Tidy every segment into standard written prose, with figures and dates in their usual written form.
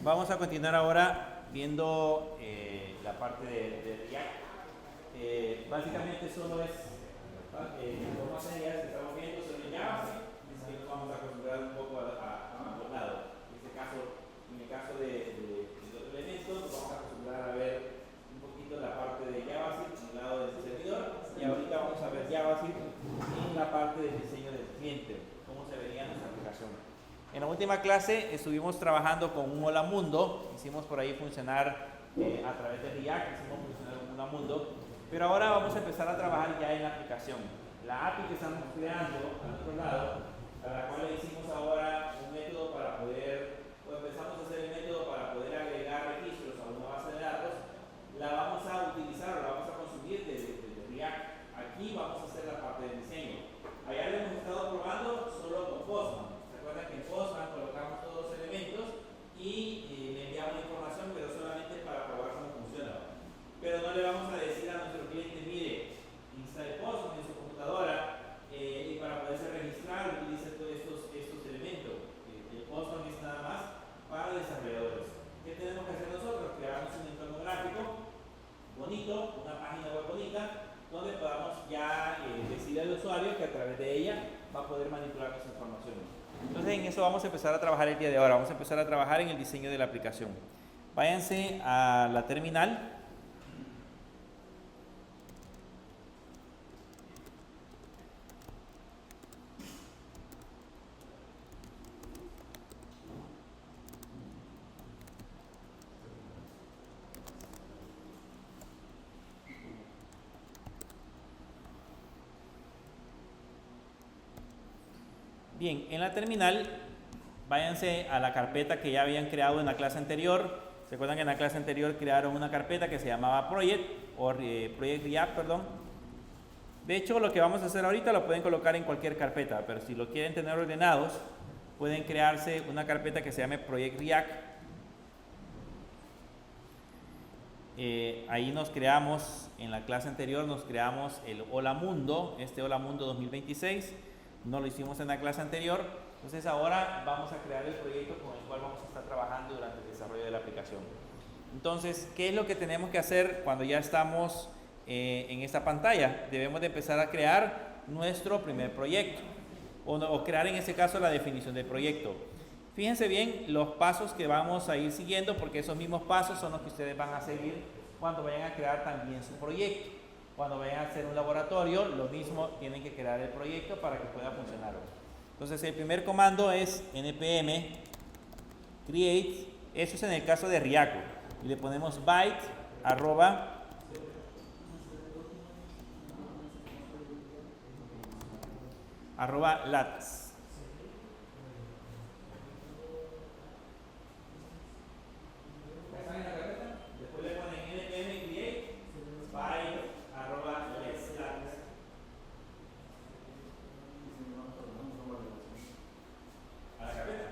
Vamos a continuar ahora viendo la parte de React. Básicamente solo es como señas que estamos viendo sobre JavaScript, es que nos vamos a acostumbrar un poco a ambos lados. En el caso de los elementos, nos vamos a acostumbrar a ver un poquito la parte de JavaScript en el lado del servidor, y ahorita vamos a ver JavaScript en la parte del diseño del cliente, cómo se vería nuestra aplicación. En la última clase estuvimos trabajando con un Hola Mundo, hicimos por ahí funcionar a través de React, hicimos funcionar un Hola Mundo, pero ahora vamos a empezar a trabajar ya en la aplicación. La API que estamos creando al otro lado, a la cual le hicimos ahora un método para poder, o empezamos a hacer el método para poder agregar registros a una base de datos, la vamos a utilizar o la vamos a consumir desde React. Aquí vamos a hacer la parte de diseño. Allá lo hemos estado probando solo con Postman. Recuerden que en Postman colocamos todos los elementos y le enviamos información, pero solamente para probar cómo funciona. Pero no le vamos a decir a nuestro cliente, mire, instale Postman en su computadora y para poderse registrar utilice todos estos elementos. El Postman es nada más para desarrolladores. ¿Qué tenemos que hacer nosotros? Crearnos un entorno gráfico bonito, una página web bonita, donde podamos ya decirle al usuario que a través de ella va a poder manipular esa información. Entonces en eso vamos a empezar a trabajar el día de ahora. Vamos a empezar a trabajar en el diseño de la aplicación. Váyanse a la terminal. Bien, en la terminal, váyanse a la carpeta que ya habían creado en la clase anterior. ¿Se acuerdan que en la clase anterior crearon una carpeta que se llamaba Project, o Project React, perdón? De hecho, lo que vamos a hacer ahorita lo pueden colocar en cualquier carpeta, pero si lo quieren tener ordenados, pueden crearse una carpeta que se llame Project React. Ahí nos creamos, en la clase anterior nos creamos el Hola Mundo, este Hola Mundo 2026. No lo hicimos en la clase anterior, entonces ahora vamos a crear el proyecto con el cual vamos a estar trabajando durante el desarrollo de la aplicación. Entonces, ¿qué es lo que tenemos que hacer cuando ya estamos en esta pantalla? Debemos de empezar a crear nuestro primer proyecto, o crear en este caso la definición del proyecto. Fíjense bien los pasos que vamos a ir siguiendo, porque esos mismos pasos son los que ustedes van a seguir cuando vayan a crear también su proyecto. Cuando vayan a hacer un laboratorio, lo mismo, tienen que crear el proyecto para que pueda funcionar. Entonces, el primer comando es npm create, eso es en el caso de React, y le ponemos byte arroba lattes. Después le ponen npm create byte arroba lattes. A la carpeta.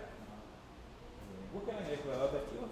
Busquen en el explorador de archivos.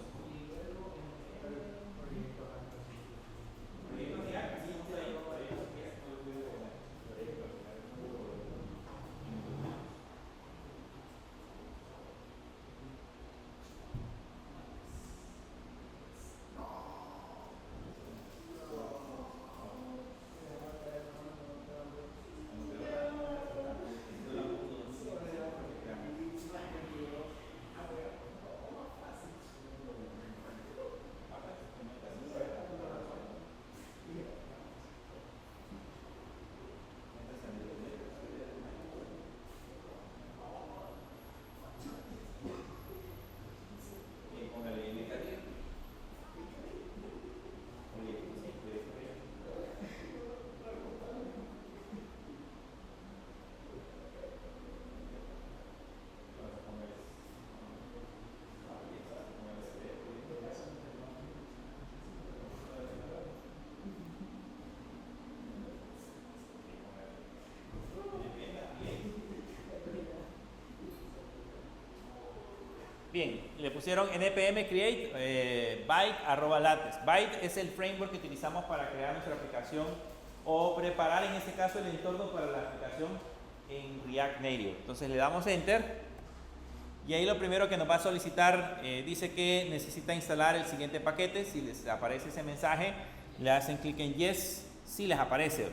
Bien, le pusieron npm create byte arroba lattes. Byte es el framework que utilizamos para crear nuestra aplicación o preparar en este caso el entorno para la aplicación en React Native. Entonces le damos enter Y ahí lo primero que nos va a solicitar, dice que necesita instalar el siguiente paquete. Si les aparece ese mensaje, le hacen clic en Yes, si les aparece.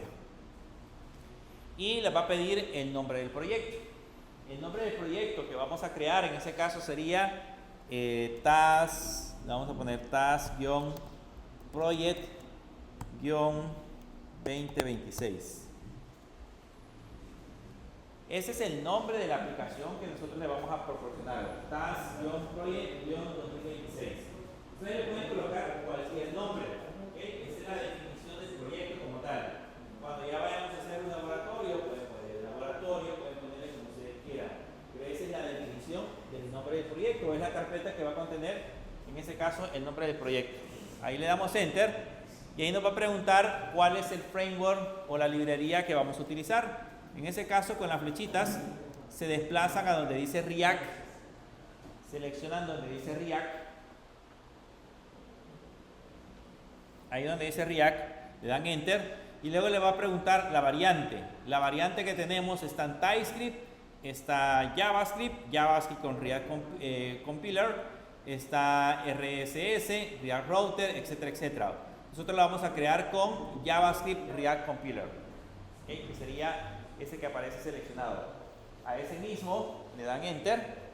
Y les va a pedir el nombre del proyecto. El nombre del proyecto que vamos a crear en ese caso sería TAS, le vamos a poner TAS-Project-2026. Ese es el nombre de la aplicación que nosotros le vamos a proporcionar, TAS-Project-2026. Ustedes le pueden colocar cualquier nombre, ¿okay? Esa es la definición del proyecto como tal. Cuando ya vayamos a hacer un laboratorio, pueden poner laboratorio, pueden ponerle como ustedes quieran. Pero esa es la definición del nombre del proyecto, es la carpeta que va a contener, en ese caso, el nombre del proyecto. Ahí le damos Enter y ahí nos va a preguntar cuál es el framework o la librería que vamos a utilizar. En ese caso, con las flechitas se desplazan a donde dice React, seleccionan donde dice React, ahí donde dice React, le dan Enter y luego le va a preguntar la variante. La variante que tenemos está en TypeScript, está JavaScript con React Compiler, está RSS, React Router, etcétera, etcétera. Nosotros lo vamos a crear con JavaScript React Compiler, ¿okay? Que sería ese que aparece seleccionado. A ese mismo le dan Enter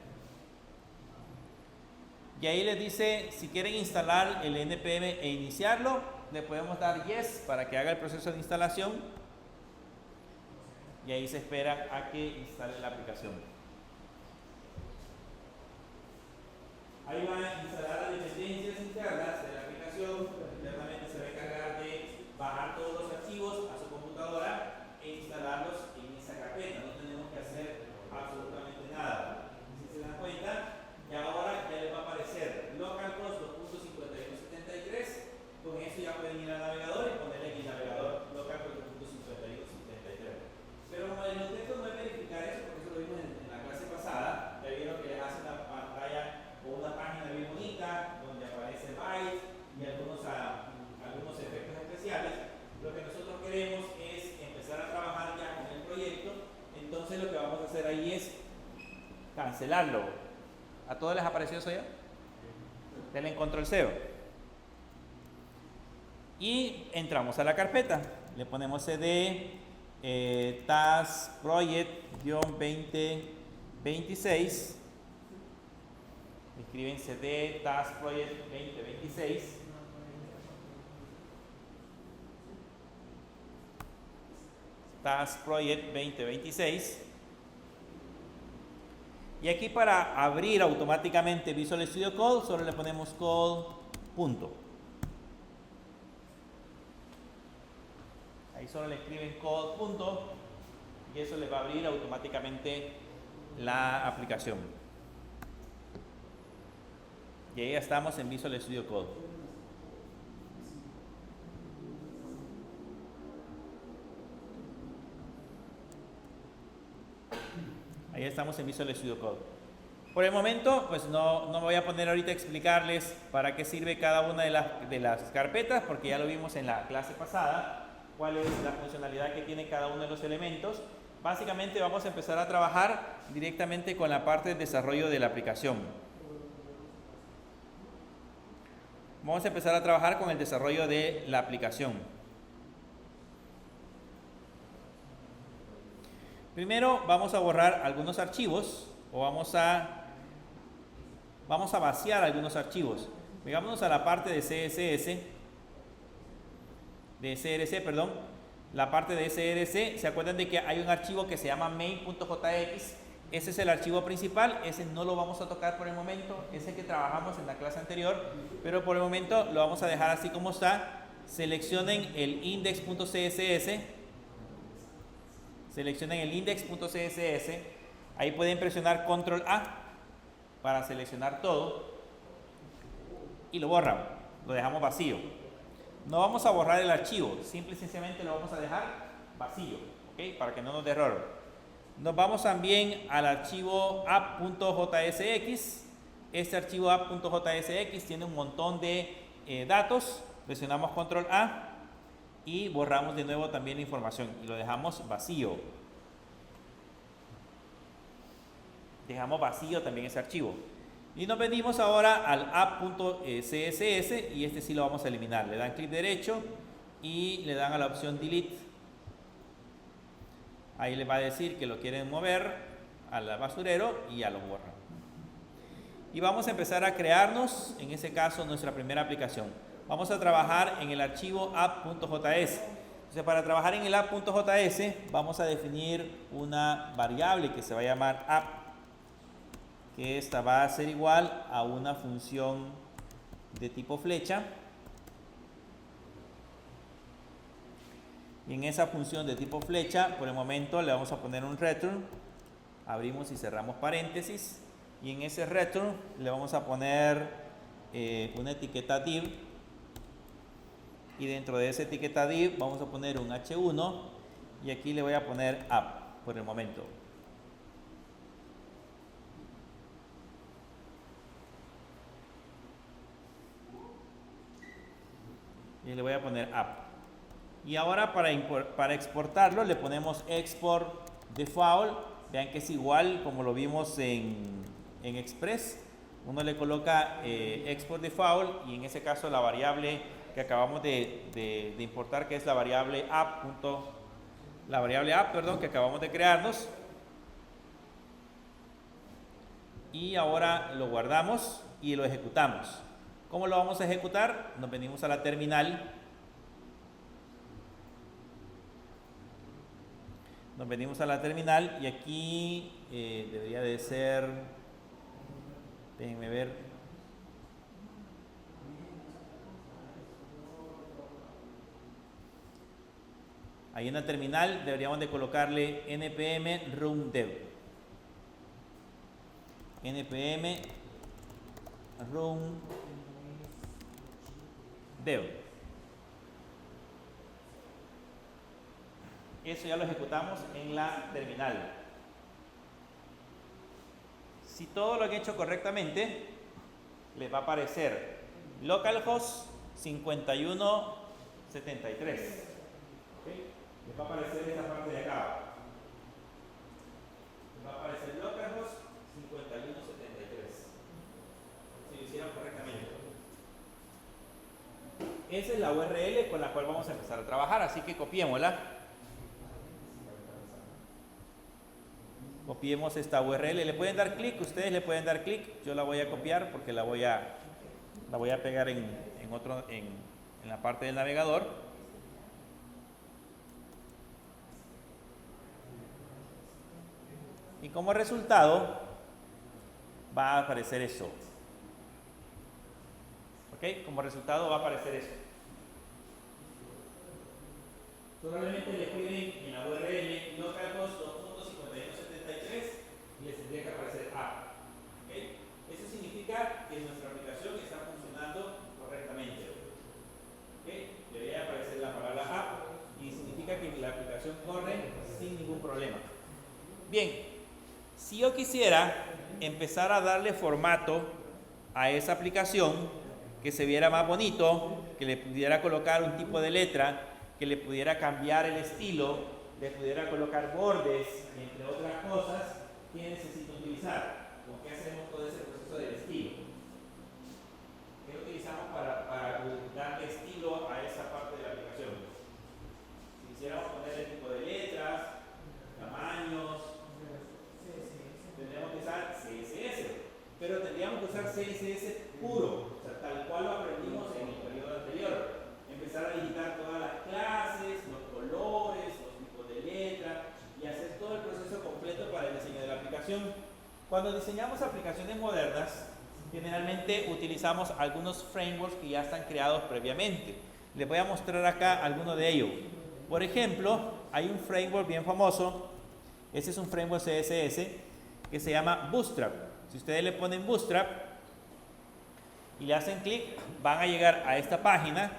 y ahí les dice si quieren instalar el NPM e iniciarlo, le podemos dar Yes para que haga el proceso de instalación y ahí se espera a que instale la aplicación. Ahí van a instalar las dependencias internas de la aplicación. Internamente se va a encargar de bajar todos los archivos a su computadora e instalarlos en esa carpeta. No tenemos que hacer absolutamente nada. Si se dan cuenta, ya ahora ya les va a aparecer localhost 2.5173. Con eso ya pueden ir al navegador y ponerle aquí navegador localhost 2.5173. Pero como el intento no es verificar eso, porque eso lo vimos en la clase pasada, ya vieron que les hace una pantalla o una página bien bonita donde aparece byte y algunos efectos especiales. Lo que nosotros queremos es empezar a trabajar ya con el proyecto. Entonces lo que vamos a hacer ahí es cancelarlo. ¿A todos les apareció eso ya? Denle en control C y entramos a la carpeta. Le ponemos CD TAS Project-2026. Escriben CD TAS Project 2026. TAS Project 2026. Y aquí para abrir automáticamente Visual Studio Code solo le ponemos code punto. Ahí solo le escriben code punto y eso le va a abrir automáticamente la aplicación. Y ahí ya estamos en Visual Studio Code. Ahí estamos en Visual Studio Code. Por el momento, pues no me voy a poner ahorita a explicarles para qué sirve cada una de las carpetas, porque ya lo vimos en la clase pasada, cuál es la funcionalidad que tiene cada uno de los elementos. Básicamente vamos a empezar a trabajar directamente con la parte de desarrollo de la aplicación. Vamos a empezar a trabajar con el desarrollo de la aplicación. Primero vamos a borrar algunos archivos o vamos a vaciar algunos archivos. Vámonos a la parte de CRC, la parte de SRC. ¿Se acuerdan de que hay un archivo que se llama main.jx? Ese es el archivo principal, ese no lo vamos a tocar por el momento, ese que trabajamos en la clase anterior, pero por el momento lo vamos a dejar así como está. Seleccionen el index.css. Seleccionen el index.css, ahí pueden presionar control A para seleccionar todo y lo borran, lo dejamos vacío. No vamos a borrar el archivo, simple y sencillamente lo vamos a dejar vacío, ¿okay? Para que no nos dé error. Nos vamos también al archivo app.jsx. Este archivo app.jsx tiene un montón de datos, presionamos control A y borramos de nuevo también la información y lo dejamos vacío. dejamos vacío también ese archivo. Y nos venimos ahora al app.css y este sí lo vamos a eliminar. Le dan clic derecho y le dan a la opción delete. Ahí les va a decir que lo quieren mover al basurero y ya lo borran. Y vamos a empezar a crearnos, en ese caso, nuestra primera aplicación. Vamos a trabajar en el archivo app.js. Entonces, para trabajar en el app.js, vamos a definir una variable que se va a llamar app, que esta va a ser igual a una función de tipo flecha. Y en esa función de tipo flecha, por el momento le vamos a poner un return. Abrimos y cerramos paréntesis. Y en ese return le vamos a poner una etiqueta div. Y dentro de esa etiqueta div vamos a poner un h1. Y aquí le voy a poner app por el momento. Y le voy a poner app. Y ahora para exportarlo le ponemos export default. Vean que es igual como lo vimos en Express. Uno le coloca export default y en ese caso la variable que acabamos de importar, que es la variable app, que acabamos de crearnos. Y ahora lo guardamos y lo ejecutamos. ¿Cómo lo vamos a ejecutar? Nos venimos a la terminal. Nos venimos a la terminal y aquí debería de ser, déjenme ver, ahí en la terminal deberíamos de colocarle npm run dev, npm run dev. Eso ya lo ejecutamos en la terminal. Si todo lo han hecho correctamente, les va a aparecer localhost 5173. ¿Okay? Les va a aparecer esta parte de acá. Les va a aparecer localhost 5173. Si lo hicieron correctamente. Esa es la URL con la cual vamos a empezar a trabajar, así que copiémosla. Copiemos esta URL, le pueden dar clic, ustedes le pueden dar clic, yo la voy a copiar porque la voy a pegar en la parte del navegador. Y como resultado va a aparecer eso. ¿Ok? Como resultado va a aparecer eso. Solamente le piden en la URL localhost 2.5173 y les tendría que aparecer app. ¿Okay? Eso significa que nuestra aplicación está funcionando correctamente. ¿Okay? Debería aparecer la palabra app y significa que la aplicación corre sin ningún problema. Bien, si yo quisiera empezar a darle formato a esa aplicación, que se viera más bonito, que le pudiera colocar un tipo de letra, que le pudiera cambiar el estilo, le pudiera colocar bordes, entre otras cosas, ¿qué necesito utilizar? ¿Con qué hacemos todo ese proceso del estilo? ¿Qué utilizamos para darle estilo a esa parte de la aplicación? Si quisiéramos ponerle tipo de letras, tamaños, tendríamos que usar CSS, pero tendríamos que usar CSS puro, o sea, tal cual lo aprendimos en el periodo anterior. Empezar a digitar todas las clases, los colores, los tipos de letra y hacer todo el proceso completo para el diseño de la aplicación. Cuando diseñamos aplicaciones modernas, generalmente utilizamos algunos frameworks que ya están creados previamente. Les voy a mostrar acá algunos de ellos. Por ejemplo, hay un framework bien famoso, este es un framework CSS que se llama Bootstrap. Si ustedes le ponen Bootstrap y le hacen clic, van a llegar a esta página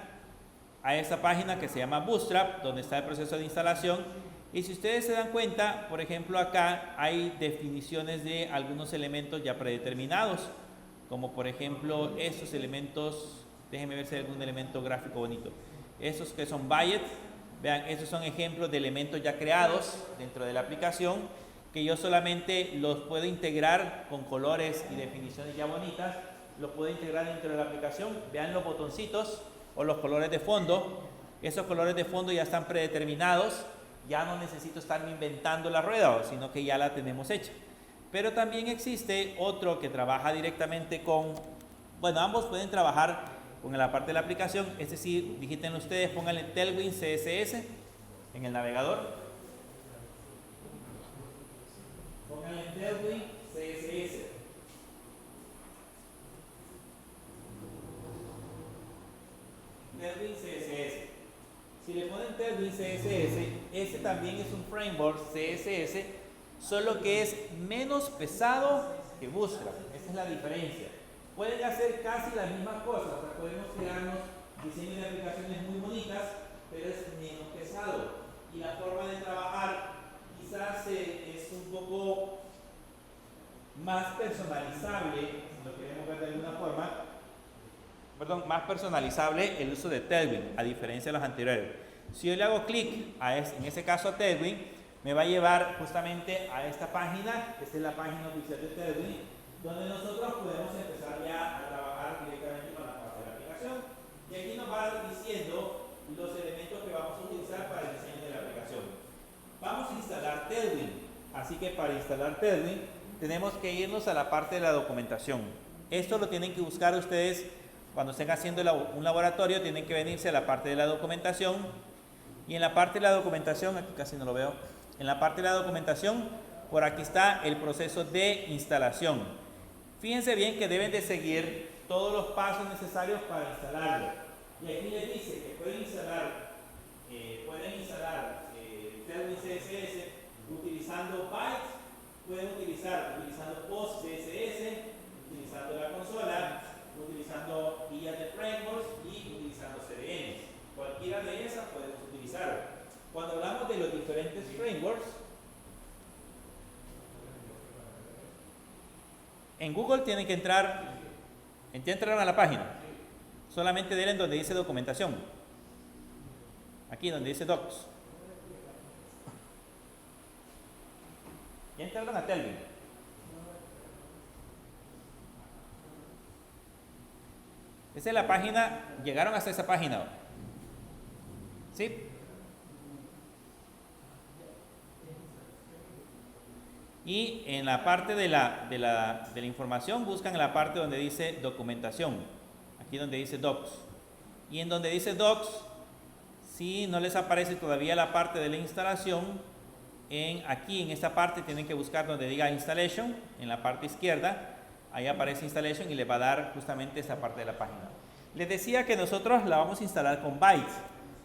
que se llama Bootstrap, donde está el proceso de instalación. Y si ustedes se dan cuenta, por ejemplo, acá hay definiciones de algunos elementos ya predeterminados, como por ejemplo estos elementos. Déjenme ver si hay algún elemento gráfico bonito. Estos que son budget, vean, estos son ejemplos de elementos ya creados dentro de la aplicación. que yo solamente los puedo integrar con colores y definiciones ya bonitas, los puedo integrar dentro de la aplicación. Vean los botoncitos o los colores de fondo. Esos colores de fondo ya están predeterminados, ya no necesito estarme inventando la rueda, sino que ya la tenemos hecha. Pero también existe otro que trabaja directamente con, bueno, ambos pueden trabajar con la parte de la aplicación, es decir, digiten ustedes, pónganle Tailwind CSS en el navegador. Pónganle Tailwind CSS. Tailwind CSS. Si le ponen Tailwind CSS, ese también es un framework CSS, solo que es menos pesado que Bootstrap. Esa es la diferencia. Pueden hacer casi las mismas cosas, o sea, podemos crearnos diseños de aplicaciones muy bonitas, pero es menos pesado. Y la forma de trabajar quizás es un poco más personalizable, si lo queremos ver de alguna forma. Perdón, más personalizable el uso de Tailwind, a diferencia de los anteriores. Si yo le hago clic en ese caso a Tailwind, me va a llevar justamente a esta página. Esta es la página oficial de Tailwind, donde nosotros podemos empezar ya a trabajar directamente con la parte de la aplicación. Y aquí nos va diciendo los elementos que vamos a utilizar para el diseño de la aplicación. Vamos a instalar Tailwind, así que para instalar Tailwind tenemos que irnos a la parte de la documentación. Esto lo tienen que buscar ustedes cuando estén haciendo un laboratorio, tienen que venirse a la parte de la documentación. Y en la parte de la documentación, aquí casi no lo veo, en la parte de la documentación, por aquí está el proceso de instalación. Fíjense bien que deben de seguir todos los pasos necesarios para instalarlo. Y aquí les dice que pueden instalar Tailwind CSS utilizando bytes, pueden utilizando post CSS, utilizando la consola, utilizando guías de frameworks y utilizando CDNs. Cualquiera de esas podemos utilizar. Cuando hablamos de los diferentes frameworks, en Google tienen que entrar, ya entraron a la página, solamente denle en donde dice documentación, aquí donde dice docs. Ya entraron a Tailwind. Esa es la página, llegaron hasta esa página. ¿Sí? Y en la parte de la información buscan en la parte donde dice documentación, aquí donde dice docs. Y en donde dice docs, si no les aparece todavía la parte de la instalación, aquí en esta parte tienen que buscar donde diga installation, en la parte izquierda. Ahí aparece installation y le va a dar justamente esta parte de la página. Les decía que nosotros la vamos a instalar con bytes.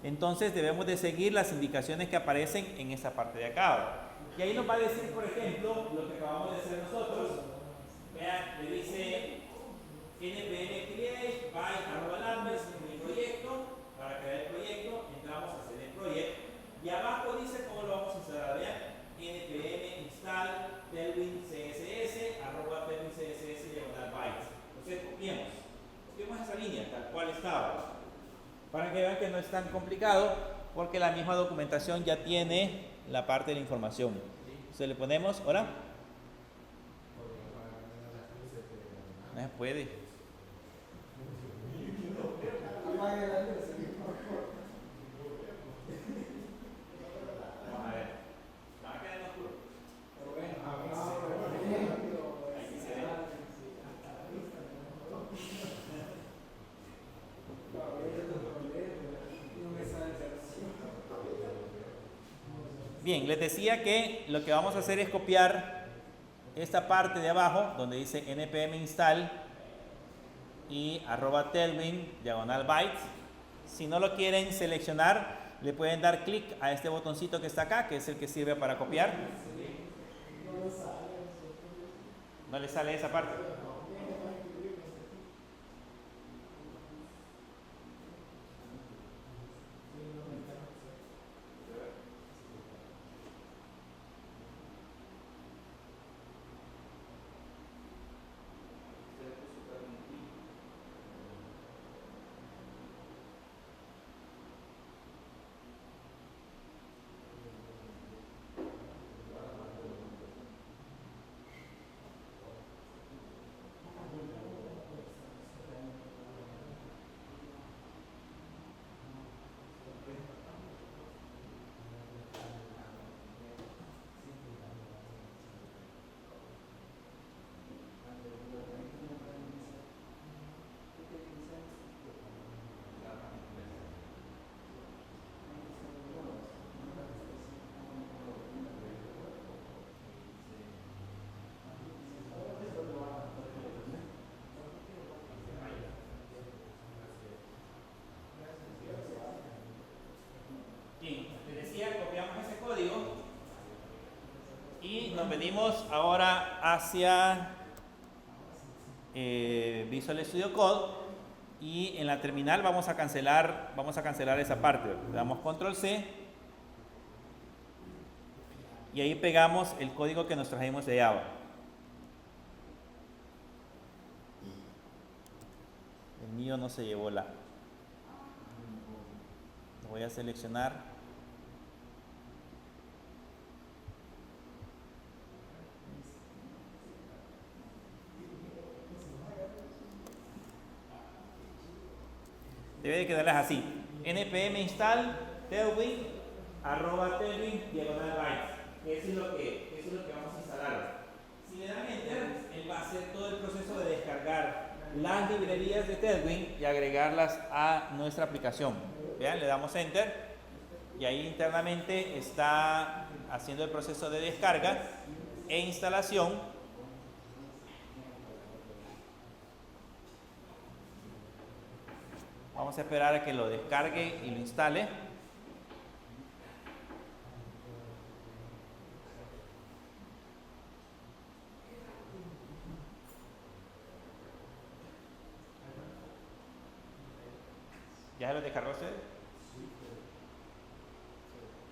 Entonces debemos de seguir las indicaciones que aparecen en esta parte de acá. Y ahí nos va a decir, por ejemplo, lo que acabamos de hacer nosotros. Vean, le dice npm create byte@lambda en el proyecto. Para crear el proyecto, entramos a hacer el proyecto. Y abajo dice cómo lo vamos a instalar. Vean, npm install tailwind css @tailwind css bytes. Entonces copiemos esa línea tal cual estaba, para que vean que no es tan complicado, porque la misma documentación ya tiene la parte de la información. Entonces le ponemos, ¿hola? No se puede. Bien, les decía que lo que vamos a hacer es copiar esta parte de abajo donde dice npm install y @tailwind /bytes. Si no lo quieren seleccionar, le pueden dar clic a este botoncito que está acá, que es el que sirve para copiar. No le sale esa parte. venimos ahora hacia Visual Studio Code y en la terminal vamos a cancelar esa parte. Le damos Control C y ahí pegamos el código que nos trajimos de Java. El mío no se llevó la. Lo voy a seleccionar. Debe de quedarlas así. npm install tailwind @tailwind/bytes. Eso es lo que vamos a instalar. Si le dan enter, él va a hacer todo el proceso de descargar las librerías de Tailwind y agregarlas a nuestra aplicación. Vean, le damos enter y ahí internamente está haciendo el proceso de descarga e instalación. Vamos a esperar a que lo descargue y lo instale. ¿Ya se lo descargó usted?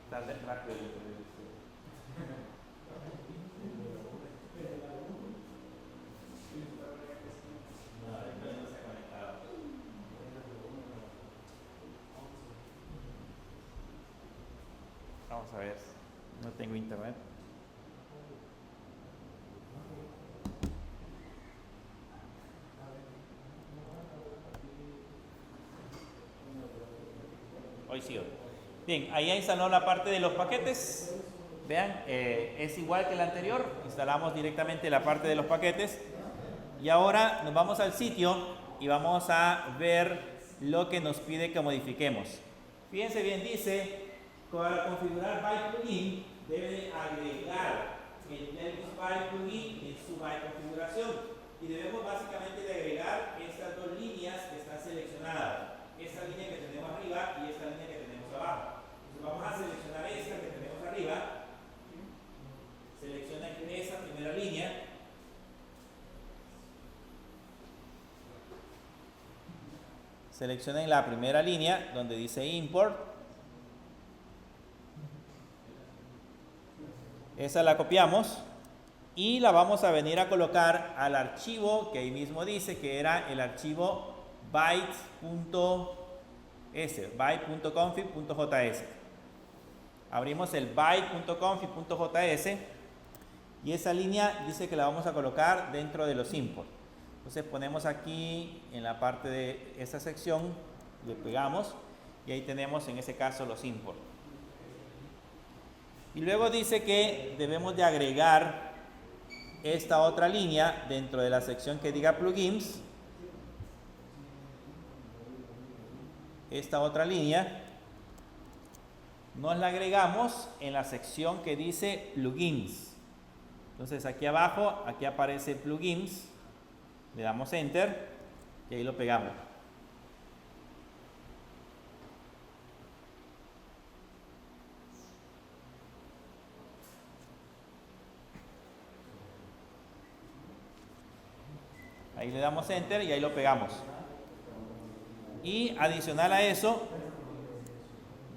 Dale rápido. Vamos a ver, no tengo internet. Hoy sí. Bien, ahí instaló la parte de los paquetes. Vean, es igual que el anterior. Instalamos directamente la parte de los paquetes. Y ahora nos vamos al sitio y vamos a ver lo que nos pide que modifiquemos. Fíjense bien, dice, para configurar Byte Plugin, debe de agregar el Tailwind Byte Plugin en su Byte configuración. Y debemos básicamente de agregar estas dos líneas que están seleccionadas. Esta línea que tenemos arriba y esta línea que tenemos abajo. Entonces vamos a seleccionar esta que tenemos arriba. Selecciona esa primera línea. Seleccionen la primera línea donde dice import. Esa la copiamos y la vamos a venir a colocar al archivo que ahí mismo dice que era el archivo byte.config.js. Abrimos el byte.config.js y esa línea dice que la vamos a colocar dentro de los imports. Entonces ponemos aquí en la parte de esta sección, le pegamos y ahí tenemos en ese caso los imports. Y luego dice que debemos de agregar esta otra línea dentro de la sección que diga plugins. Esta otra línea nos la agregamos en la sección que dice plugins. Entonces aquí abajo, aquí aparece plugins. Le damos enter y ahí lo pegamos. Ahí le damos enter y ahí lo pegamos. Y adicional a eso,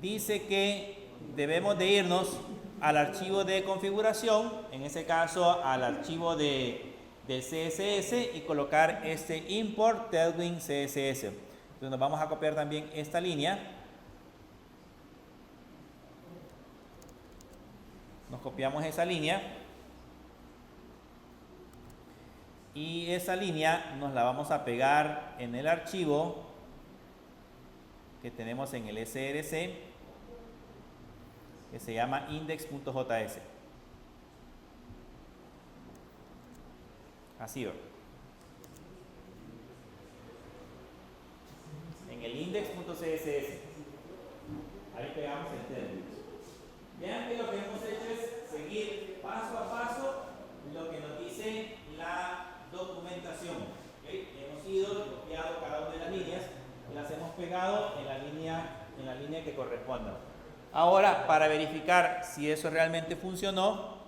dice que debemos de irnos al archivo de configuración, en ese caso al archivo del CSS y colocar este import tailwind CSS. Entonces nos vamos a copiar también esta línea. Nos copiamos esa línea. Y esa línea nos la vamos a pegar en el archivo que tenemos en el SRC que se llama index.js. Así va. En el index.css. Ahí pegamos el término. Vean que lo que hemos hecho es seguir paso a paso lo que nos dice la documentación. ¿Okay? Hemos ido, copiado cada una de las líneas y las hemos pegado en la línea que corresponda. Ahora, para verificar si eso realmente funcionó,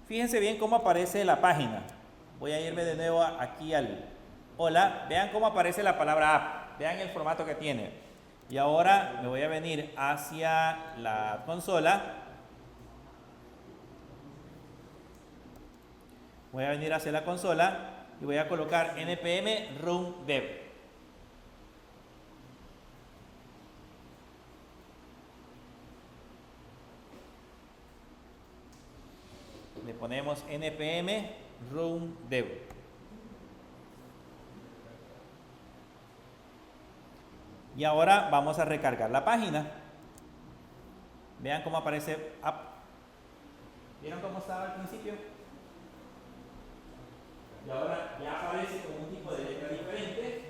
Fíjense bien cómo aparece la página. Voy a irme de nuevo aquí al hola. Vean cómo aparece la palabra app. Vean el formato que tiene. Y ahora me voy a venir hacia la consola. Voy a venir hacia la consola y voy a colocar npm run dev. Le ponemos npm run dev. Y ahora vamos a recargar la página. Vean cómo aparece app. ¿Vieron cómo estaba al principio? Y ahora ya aparece con un tipo de letra diferente.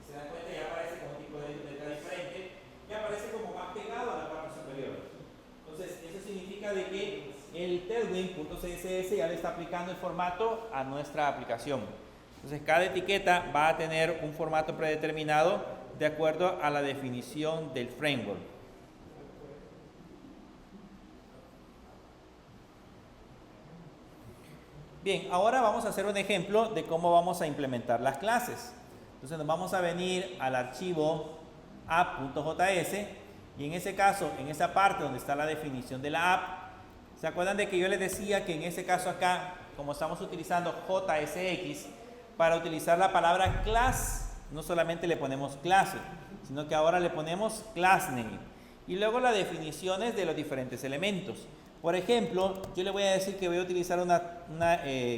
Si se dan cuenta, ya aparece con un tipo de letra diferente. Y aparece como más pegado a la parte superior. Entonces, eso significa de que el Tailwind.css ya le está aplicando el formato a nuestra aplicación. Entonces, cada etiqueta va a tener un formato predeterminado de acuerdo a la definición del framework. Bien, ahora vamos a hacer un ejemplo de cómo vamos a implementar las clases. Entonces nos vamos a venir al archivo app.js y en ese caso, en esa parte donde está la definición de la app, ¿se acuerdan de que yo les decía que en ese caso acá, como estamos utilizando JSX, para utilizar la palabra class, no solamente le ponemos clase, sino que ahora le ponemos class name y luego las definiciones de los diferentes elementos. Por ejemplo, yo le voy a decir que voy a utilizar una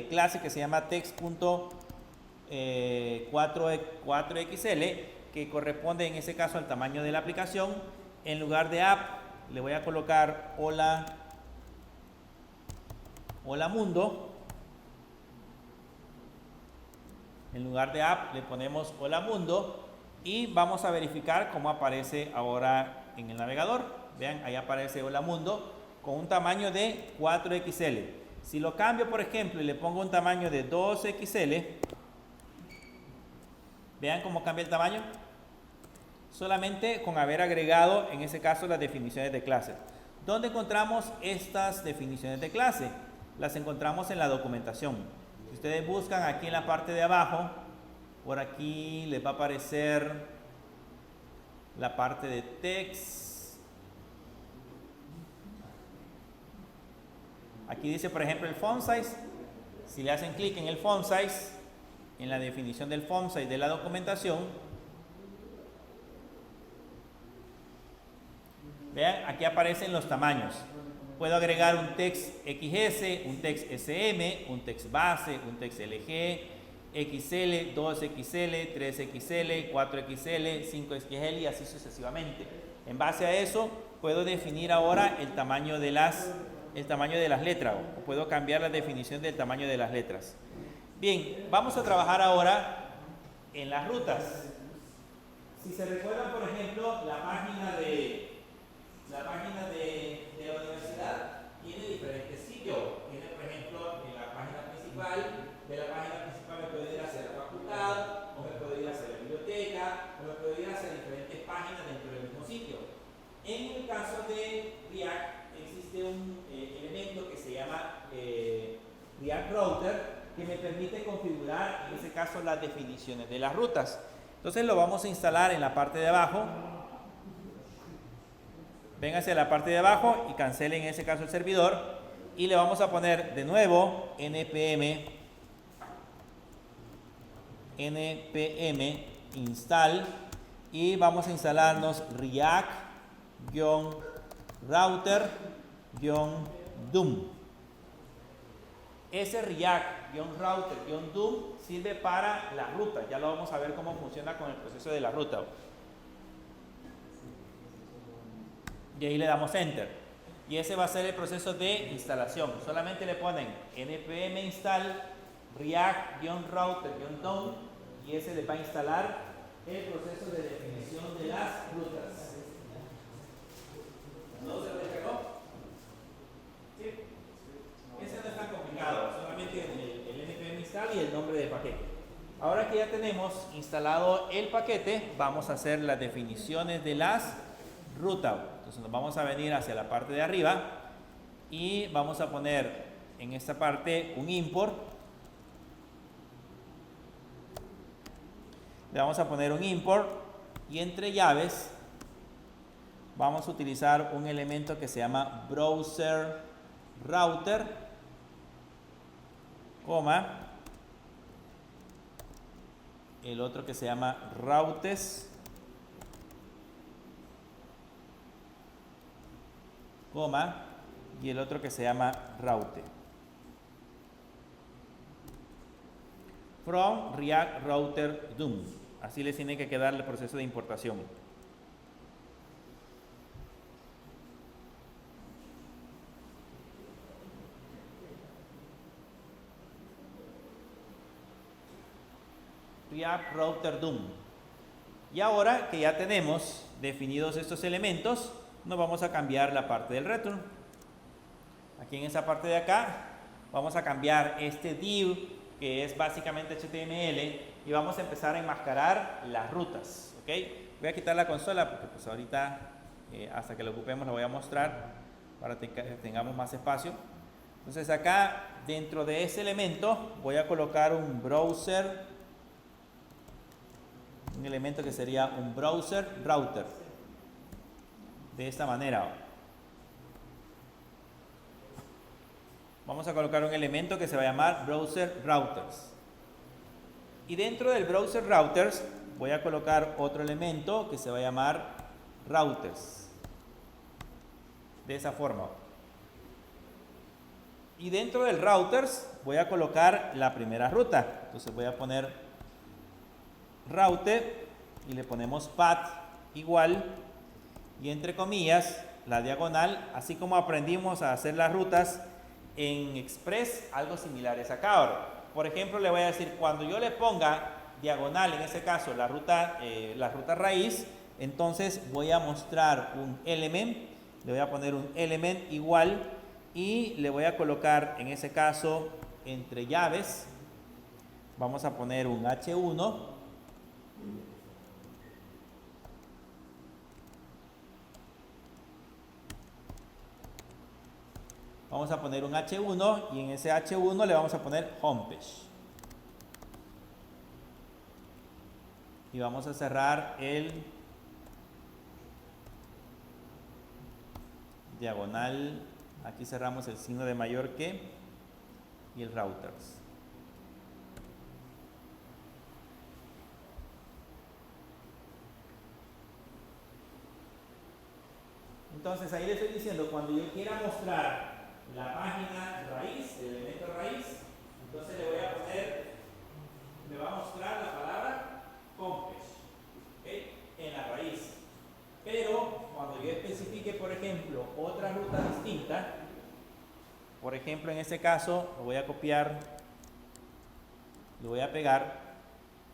clase que se llama text.4xl que corresponde en ese caso al tamaño de la aplicación. En lugar de app le voy a colocar hola mundo. En lugar de app le ponemos hola mundo y vamos a verificar cómo aparece ahora en el navegador. Vean, ahí aparece hola mundo con un tamaño de 4XL. Si lo cambio, por ejemplo, y le pongo un tamaño de 2XL, vean cómo cambia el tamaño. Solamente con haber agregado, en ese caso, las definiciones de clase. ¿Dónde encontramos estas definiciones de clase? Las encontramos en la documentación. Si ustedes buscan aquí en la parte de abajo, por aquí les va a aparecer la parte de text. Aquí dice, por ejemplo, el font size. Si le hacen clic en el font size, en la definición del font size de la documentación, vean, aquí aparecen los tamaños. Puedo agregar un text XS, un text SM, un text base, un text LG, XL, 2XL, 3XL, 4XL, 5XL y así sucesivamente. En base a eso, puedo definir ahora el tamaño de las letras o puedo cambiar la definición del tamaño de las letras. Bien, vamos a trabajar ahora en las rutas. Si se recuerdan, por ejemplo, la página de la universidad tiene diferentes sitios. Tiene, por ejemplo, en la página principal. De la página principal me puedo ir hacia la facultad, o me puedo ir hacia la biblioteca, o me puedo ir hacia diferentes páginas dentro del mismo sitio. En el caso de React existe un elemento que se llama React Router, que me permite configurar, en este caso, las definiciones de las rutas. Entonces lo vamos a instalar en la parte de abajo. Ven hacia la parte de abajo y cancelen en ese caso el servidor. Y le vamos a poner de nuevo npm install y vamos a instalarnos React-router-doom. Ese React-router-doom sirve para la ruta. Ya lo vamos a ver cómo funciona con el proceso de la ruta. Y ahí le damos enter. Y ese va a ser el proceso de instalación. Solamente le ponen npm install React-router-doom y ese le va a instalar el proceso de definición de las rutas. ¿No se lo descargó? ¿Sí? Ese no es tan complicado, solamente el npm install y el nombre del paquete. Ahora que ya tenemos instalado el paquete, vamos a hacer las definiciones de las rutas. Entonces nos vamos a venir hacia la parte de arriba y vamos a poner en esta parte un import. Le vamos a poner un import y entre llaves vamos a utilizar un elemento que se llama browser router, coma, el otro que se llama routes, coma, y el otro que se llama route. From React Router DOM. Así les tiene que quedar el proceso de importación. React Router DOM. Y ahora que ya tenemos definidos estos elementos, nos vamos a cambiar la parte del return. Aquí en esa parte de acá vamos a cambiar este div, que es básicamente HTML, y vamos a empezar a enmascarar las rutas. ¿Ok? Voy a quitar la consola porque pues ahorita hasta que lo ocupemos lo voy a mostrar para que tengamos más espacio. Entonces acá dentro de ese elemento voy a colocar un browser, un elemento que sería un browser router, de esta manera. Vamos a colocar un elemento que se va a llamar browser routers, y dentro del browser routers voy a colocar otro elemento que se va a llamar routers, de esa forma. Y dentro del routers voy a colocar la primera ruta. Entonces voy a poner route y le ponemos path igual, y entre comillas la diagonal, así como aprendimos a hacer las rutas en Express, algo similar es acá. Ahora, por ejemplo, le voy a decir, cuando yo le ponga diagonal, en ese caso la ruta raíz, entonces voy a mostrar un element, le voy a poner un element igual, y le voy a colocar en ese caso entre llaves, vamos a poner un H1, vamos a poner un H1, y en ese H1 le vamos a poner homepage. Y vamos a cerrar el diagonal. Aquí cerramos el signo de mayor que y el routers. Entonces ahí le estoy diciendo, cuando yo quiera mostrar la página raíz, el elemento raíz, entonces le voy a poner, me va a mostrar la palabra homepage, ¿okay?, en la raíz. Pero cuando yo especifique, por ejemplo, otra ruta distinta, por ejemplo, en este caso lo voy a copiar, lo voy a pegar,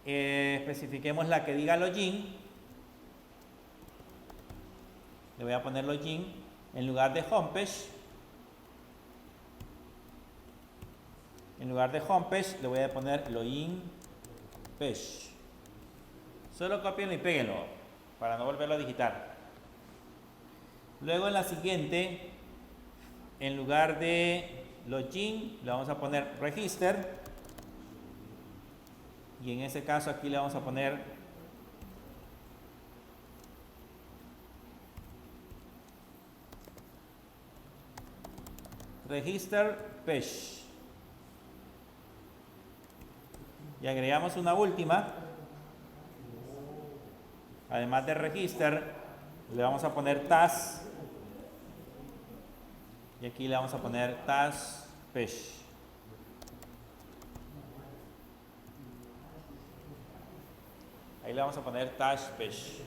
especifiquemos la que diga login, le voy a poner login en lugar de homepage. En lugar de homepage le voy a poner login page. Solo copienlo y péguenlo para no volverlo a digitar. Luego en la siguiente, en lugar de login le vamos a poner register, y en ese caso aquí le vamos a poner register page. Y agregamos una última, además de register le vamos a poner task, y aquí le vamos a poner task page. Ahí le vamos a poner task page.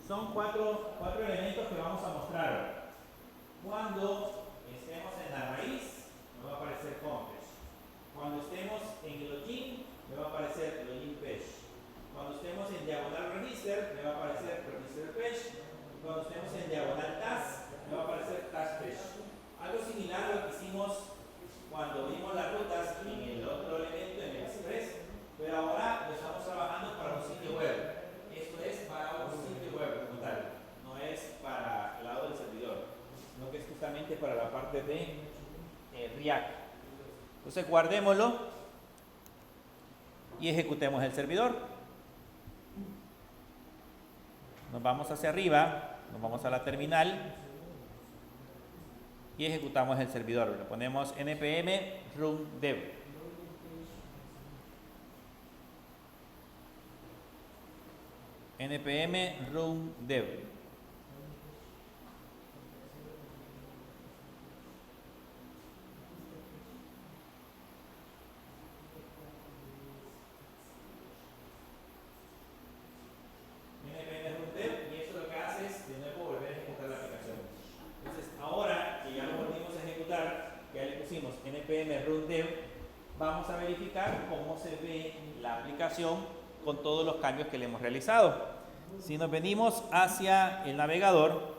Son cuatro elementos que vamos a mostrar. Cuando estemos en la raíz, me va a aparecer homepage. Cuando estemos en el login, me va a aparecer login page. Cuando estemos en diagonal register, me va a aparecer register page. Cuando estemos en diagonal task, me va a aparecer parte de React. Entonces guardémoslo y ejecutemos el servidor. Nos vamos hacia arriba, nos vamos a la terminal y ejecutamos el servidor. Le ponemos npm run dev. npm run dev. npm run dev, y eso lo que hace es de nuevo volver a ejecutar la aplicación. Entonces ahora que ya lo volvimos a ejecutar, ya le pusimos npm run dev, vamos a verificar cómo se ve la aplicación con todos los cambios que le hemos realizado. Si nos venimos hacia el navegador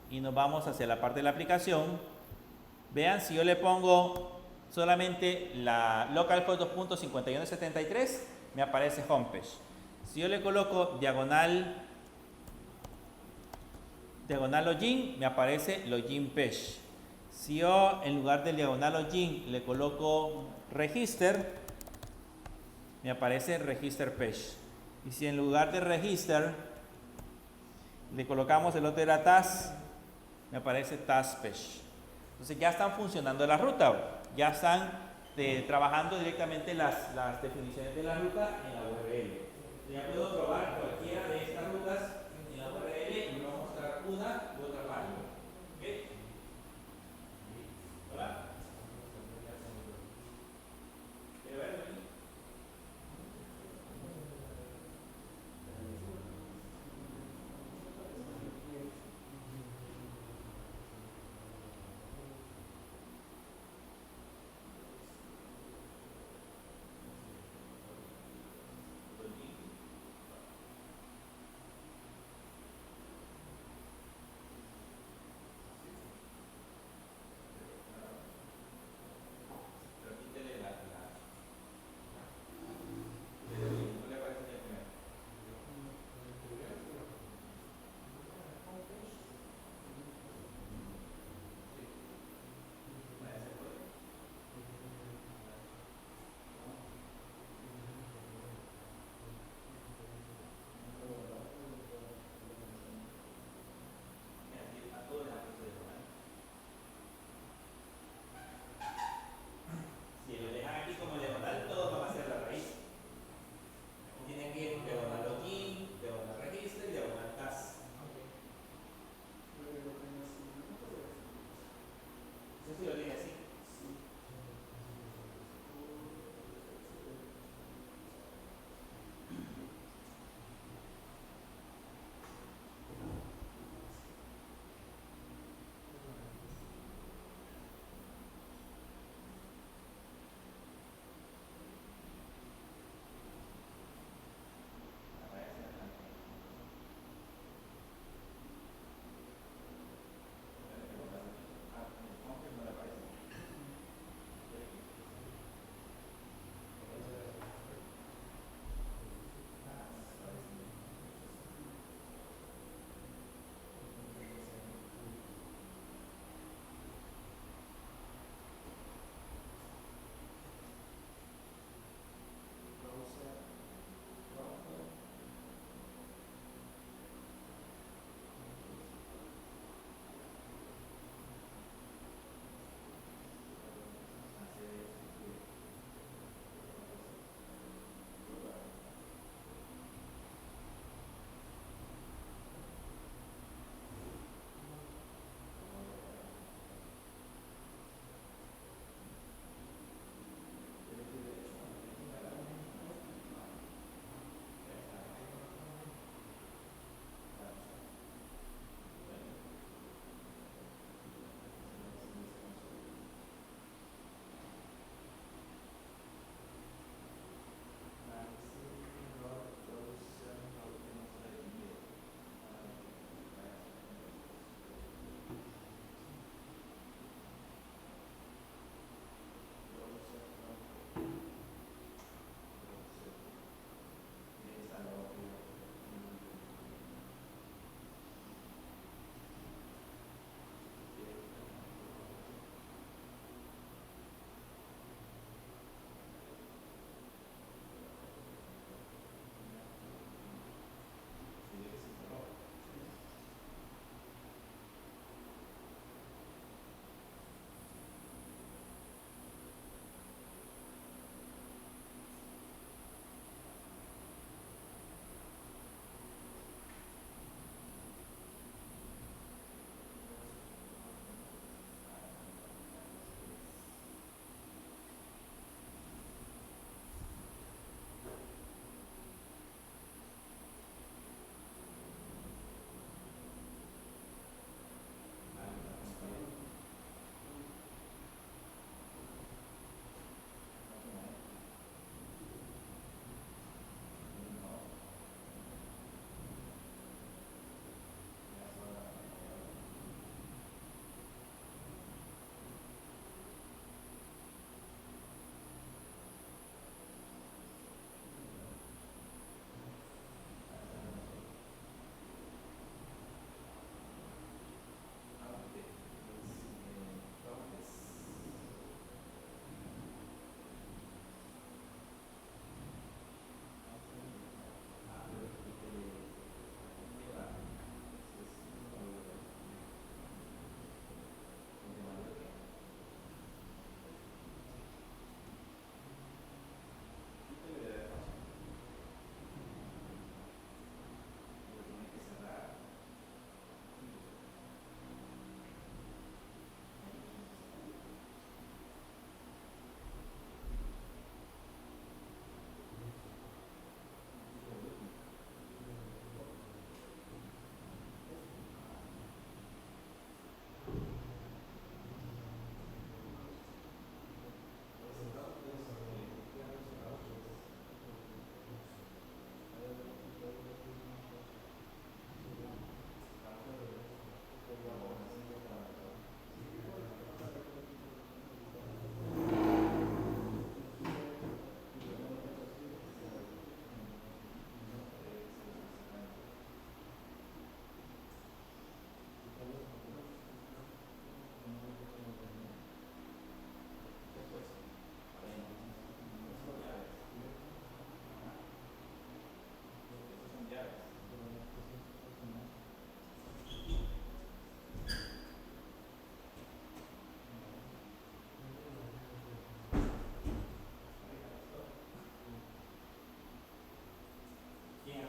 y nos vamos hacia la parte de la aplicación, vean, si yo le pongo solamente la localhost 2.5173, me aparece homepage. Si yo le coloco diagonal login, me aparece login page. Si yo en lugar del diagonal login le coloco register, me aparece register page. Y si en lugar de register le colocamos el otro de la task, me aparece task page. Entonces ya están funcionando la ruta, ya están trabajando directamente las definiciones de la ruta en la URL. Ya puedo probar cualquiera de estas rutas en la URL y me va a mostrar una u otra página. ¿Okay? ¿Hola? ¿Quiere verlo aquí?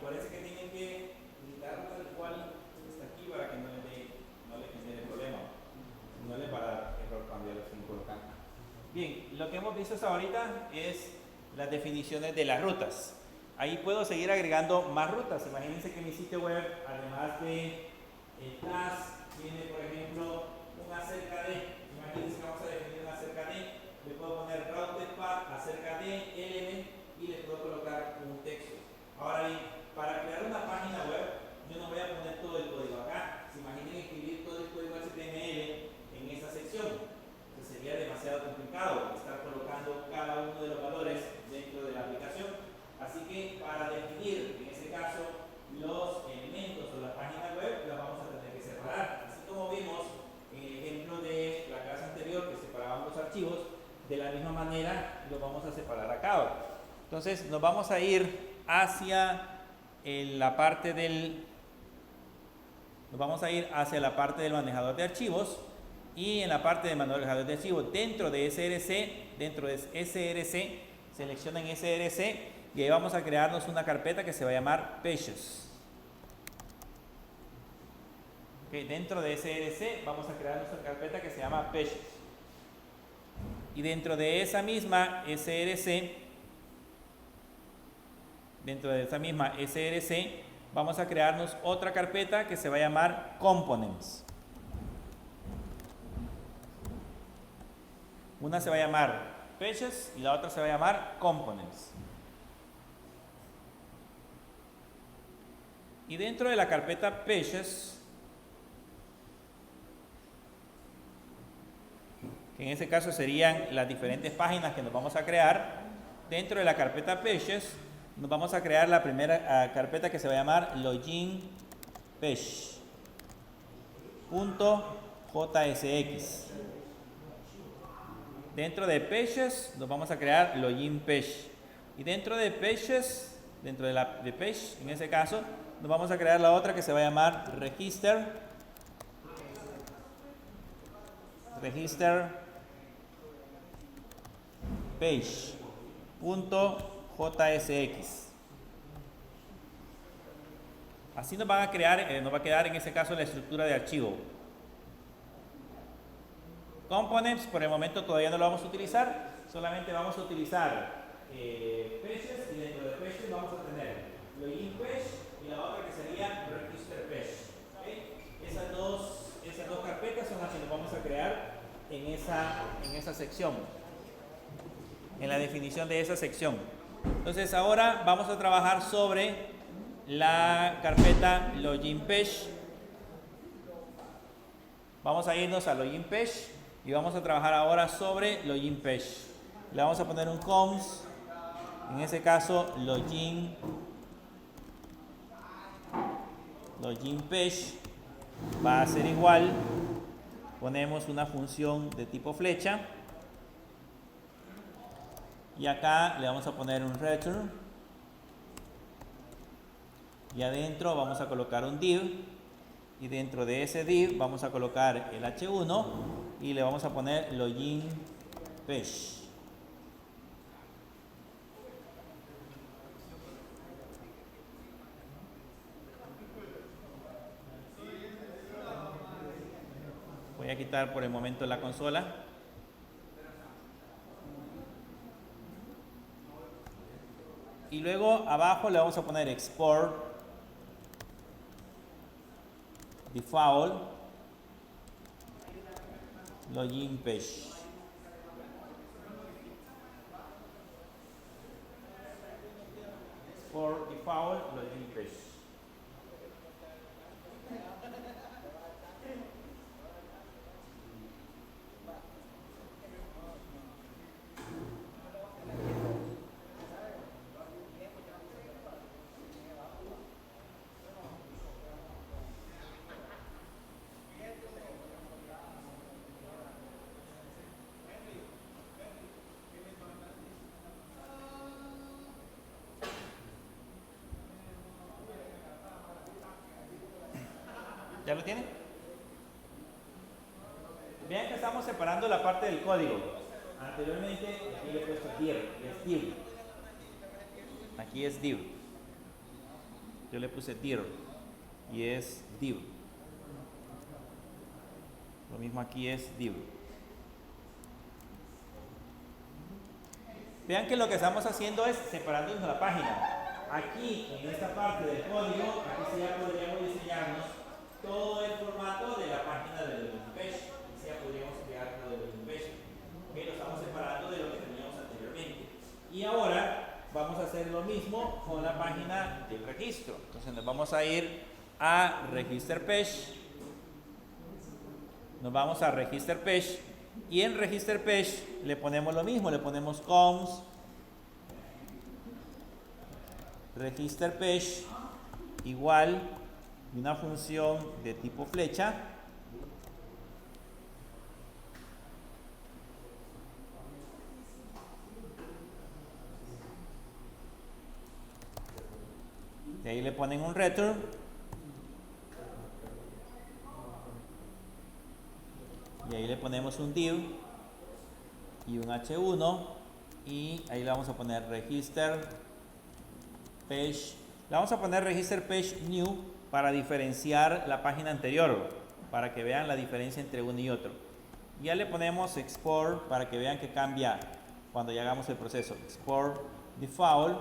acuérdense que tienen que quitarlo tal cual está aquí para que no le genere problema. No le va a dar error cuando ya lo estén colocando. Bien, lo que hemos visto hasta ahorita es las definiciones de las rutas. Ahí puedo seguir agregando más rutas. Imagínense que mi sitio web, además de el class, tiene por ejemplo un acerca de. Imagínense que vamos a definir un acerca de. Le puedo poner routed path acerca de element y le puedo colocar un texto. Ahora bien, para crear una página web, yo no voy a poner todo el código acá. Se imaginen escribir todo el código HTML en esa sección. Sería demasiado complicado estar colocando cada uno de los valores dentro de la aplicación. Así que para definir, en este caso, los elementos o la página web, las vamos a tener que separar. Así como vimos en el ejemplo de la clase anterior que separábamos los archivos, de la misma manera los vamos a separar acá. Entonces nos vamos a ir hacia la parte del manejador de archivos. Y en la parte de manejador de archivos, dentro de SRC, seleccionen SRC y ahí vamos a crearnos una carpeta que se va a llamar Pages. Okay, dentro de SRC vamos a crearnos una carpeta que se llama Pages. Y dentro de esa misma SRC, vamos a crearnos otra carpeta que se va a llamar Components. Una se va a llamar Pages y la otra se va a llamar Components. Y dentro de la carpeta Pages, que en este caso serían las diferentes páginas que nos vamos a crear, dentro de la carpeta Pages nos vamos a crear la primera carpeta que se va a llamar loginpage.jsx. Dentro de Pages nos vamos a crear Login Page. Y dentro de Pages, de Page, en ese caso, nos vamos a crear la otra que se va a llamar Register Page.jsx. Así nos va a quedar en ese caso la estructura de archivo. Components, por el momento todavía no lo vamos a utilizar, solamente vamos a utilizar Pages y dentro de Pages vamos a tener Login Page y la otra que sería Register Page. ¿Okay? Esas dos carpetas son las que nos vamos a crear en esa sección, en la definición de esa sección. Entonces ahora vamos a trabajar sobre la carpeta Login Page. Vamos a irnos a Login Page y vamos a trabajar ahora sobre Login Page. Le vamos a poner un const, en ese caso Login Page va a ser igual, ponemos una función de tipo flecha y acá le vamos a poner un return y adentro vamos a colocar un div y dentro de ese div vamos a colocar el h1 y le vamos a poner Login Page. Voy a quitar por el momento la consola. Y luego abajo le vamos a poner Export Default Login Page. Export Default Login Page. ¿Ya lo tiene? Vean que estamos separando la parte del código. Anteriormente aquí le he puesto div, es div. Aquí es div. yo le puse dir y es div. Lo mismo aquí es div. Vean que lo que estamos haciendo es separándonos la página. Aquí, en esta parte del código, aquí sí ya podríamos diseñarnos todo el formato de la página del landing page. Aquí ya podríamos crear lo del landing page. Okay, lo estamos separando de lo que teníamos anteriormente. Y ahora vamos a hacer lo mismo con la página del registro. Entonces nos vamos a ir a Register Page. Nos vamos a Register Page. Y en Register Page le ponemos lo mismo, le ponemos const Register Page igual una función de tipo flecha y ahí le ponen un return y ahí le ponemos un div y un h1 y ahí le vamos a poner register page, le vamos a poner register page new para diferenciar la página anterior, para que vean la diferencia entre uno y otro. Ya le ponemos export para que vean que cambia cuando ya hagamos el proceso. Export default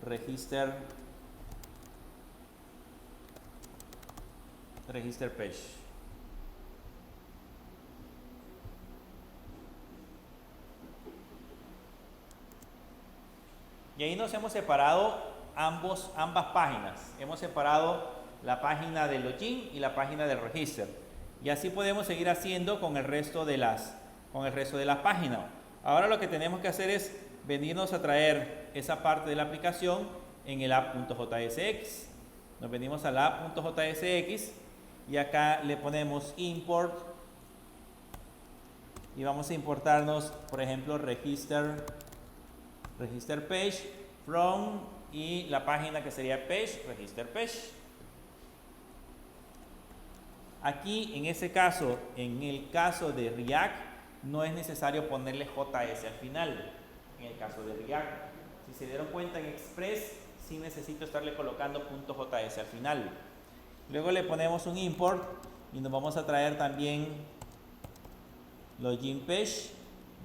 register page. Y ahí nos hemos separado ambas páginas. Hemos separado la página del login y la página del register. Y así podemos seguir haciendo con el resto de las páginas. Ahora lo que tenemos que hacer es venirnos a traer esa parte de la aplicación en el app.jsx. Nos venimos al app.jsx y acá le ponemos import y vamos a importarnos, por ejemplo, register page from y la página que sería page, register page. Aquí en ese caso, en el caso de React, no es necesario ponerle JS al final. En el caso de React, si se dieron cuenta en Express, sí necesito estarle colocando .js al final. Luego le ponemos un import y nos vamos a traer también login page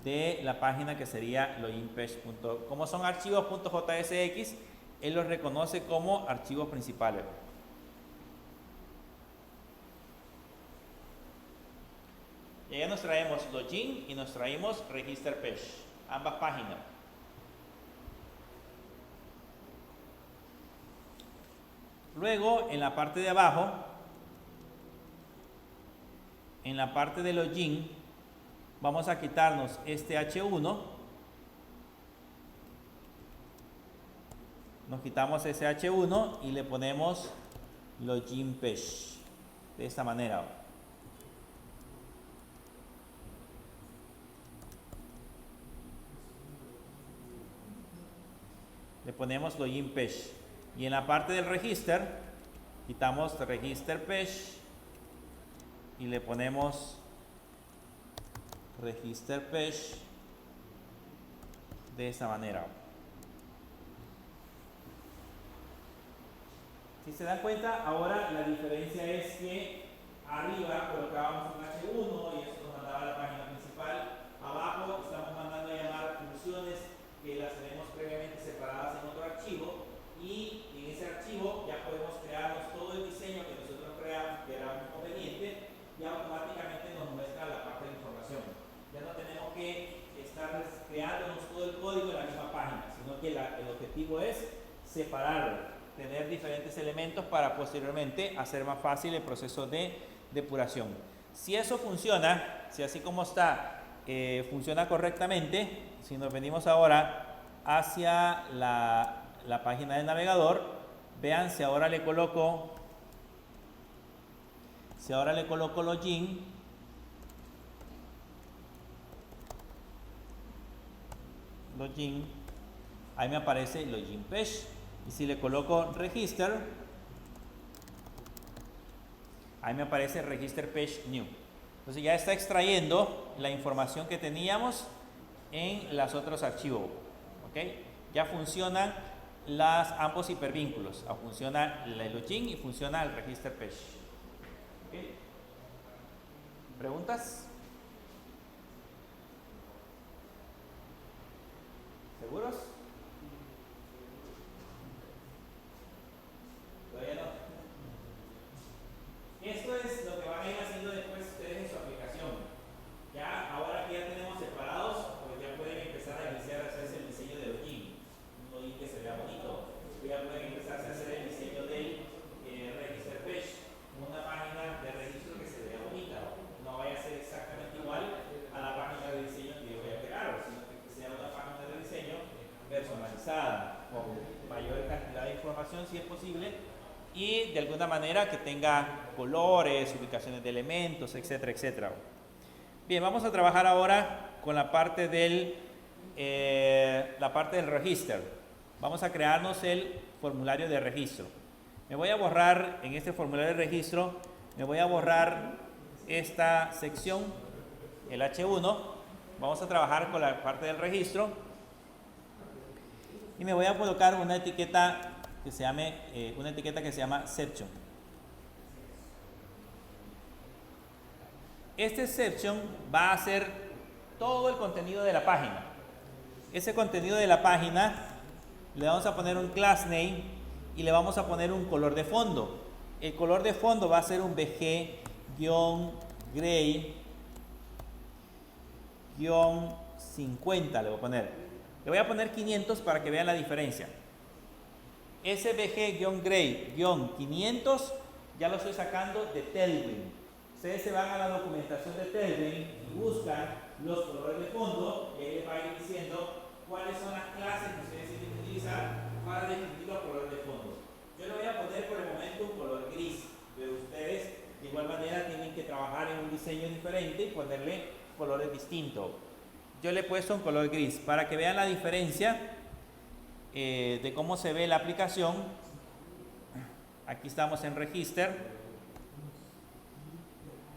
de la página que sería loginpage. Como son archivos .jsx, él los reconoce como archivos principales. Y ya nos traemos login y nos traemos register page, ambas páginas. Luego, en la parte de abajo, en la parte de login, vamos a quitarnos este H1. Nos quitamos ese H1 y le ponemos login page. De esta manera. Le ponemos login page. Y en la parte del register, quitamos register page y le ponemos register page de esta manera. Si se dan cuenta, ahora la diferencia es que arriba colocábamos un H1 y eso nos mandaba a la página principal. Abajo estamos mandando a llamar funciones que las tenemos previamente separadas en otro archivo y en ese archivo ya podemos crearnos todo el diseño que nosotros creamos, que era conveniente, y automáticamente nos muestra la parte de información. Ya no tenemos que estar creándonos todo el código en la misma página, sino que el objetivo es separar, tener diferentes elementos para posteriormente hacer más fácil el proceso de depuración. Si eso funciona, si así como está, funciona correctamente, si nos venimos ahora hacia la página del navegador, vean, si ahora le coloco login, ahí me aparece login page, y si le coloco register, ahí me aparece register page new. Entonces ya está extrayendo la información que teníamos en los otros archivos. ¿Okay? Ya funcionan ambos hipervínculos. Funciona el login y funciona el register page. ¿Okay? ¿Preguntas? ¿Seguros? Todavía no. Esto es lo que van a ir haciendo después ustedes en su aplicación. Ya, ahora que ya tenemos separados, pues ya pueden empezar a iniciar a hacerse el diseño de login. Un login que se vea bonito. Ya pueden empezar a hacer el diseño del register page. Una página de registro que se vea bonita. No vaya a ser exactamente igual a la página de diseño que yo voy a crear, sino que sea una página de diseño personalizada, con mayor cantidad de información si es posible, y de alguna manera que tenga colores, ubicaciones de elementos, etcétera, etcétera. Bien, vamos a trabajar ahora con la parte del register. Vamos a crearnos el formulario de registro. Me voy a borrar en este formulario de registro, me voy a borrar esta sección, el H1. Vamos a trabajar con la parte del registro y me voy a colocar una etiqueta que se llama section. Este section va a ser todo el contenido de la página. Ese contenido de la página le vamos a poner un class name y le vamos a poner un color de fondo. El color de fondo va a ser un BG-gray-50 le voy a poner. Le voy a poner 500 para que vean la diferencia. Ese BG-gray-500 ya lo estoy sacando de Tailwind. Ustedes se van a la documentación de Tailwind y buscan los colores de fondo y ahí les va a ir diciendo cuáles son las clases que ustedes tienen que utilizar para definir los colores de fondo. Yo le voy a poner por el momento un color gris, pero ustedes de igual manera tienen que trabajar en un diseño diferente y ponerle colores distintos. Yo le he puesto un color gris para que vean la diferencia de cómo se ve la aplicación. Aquí estamos en Register.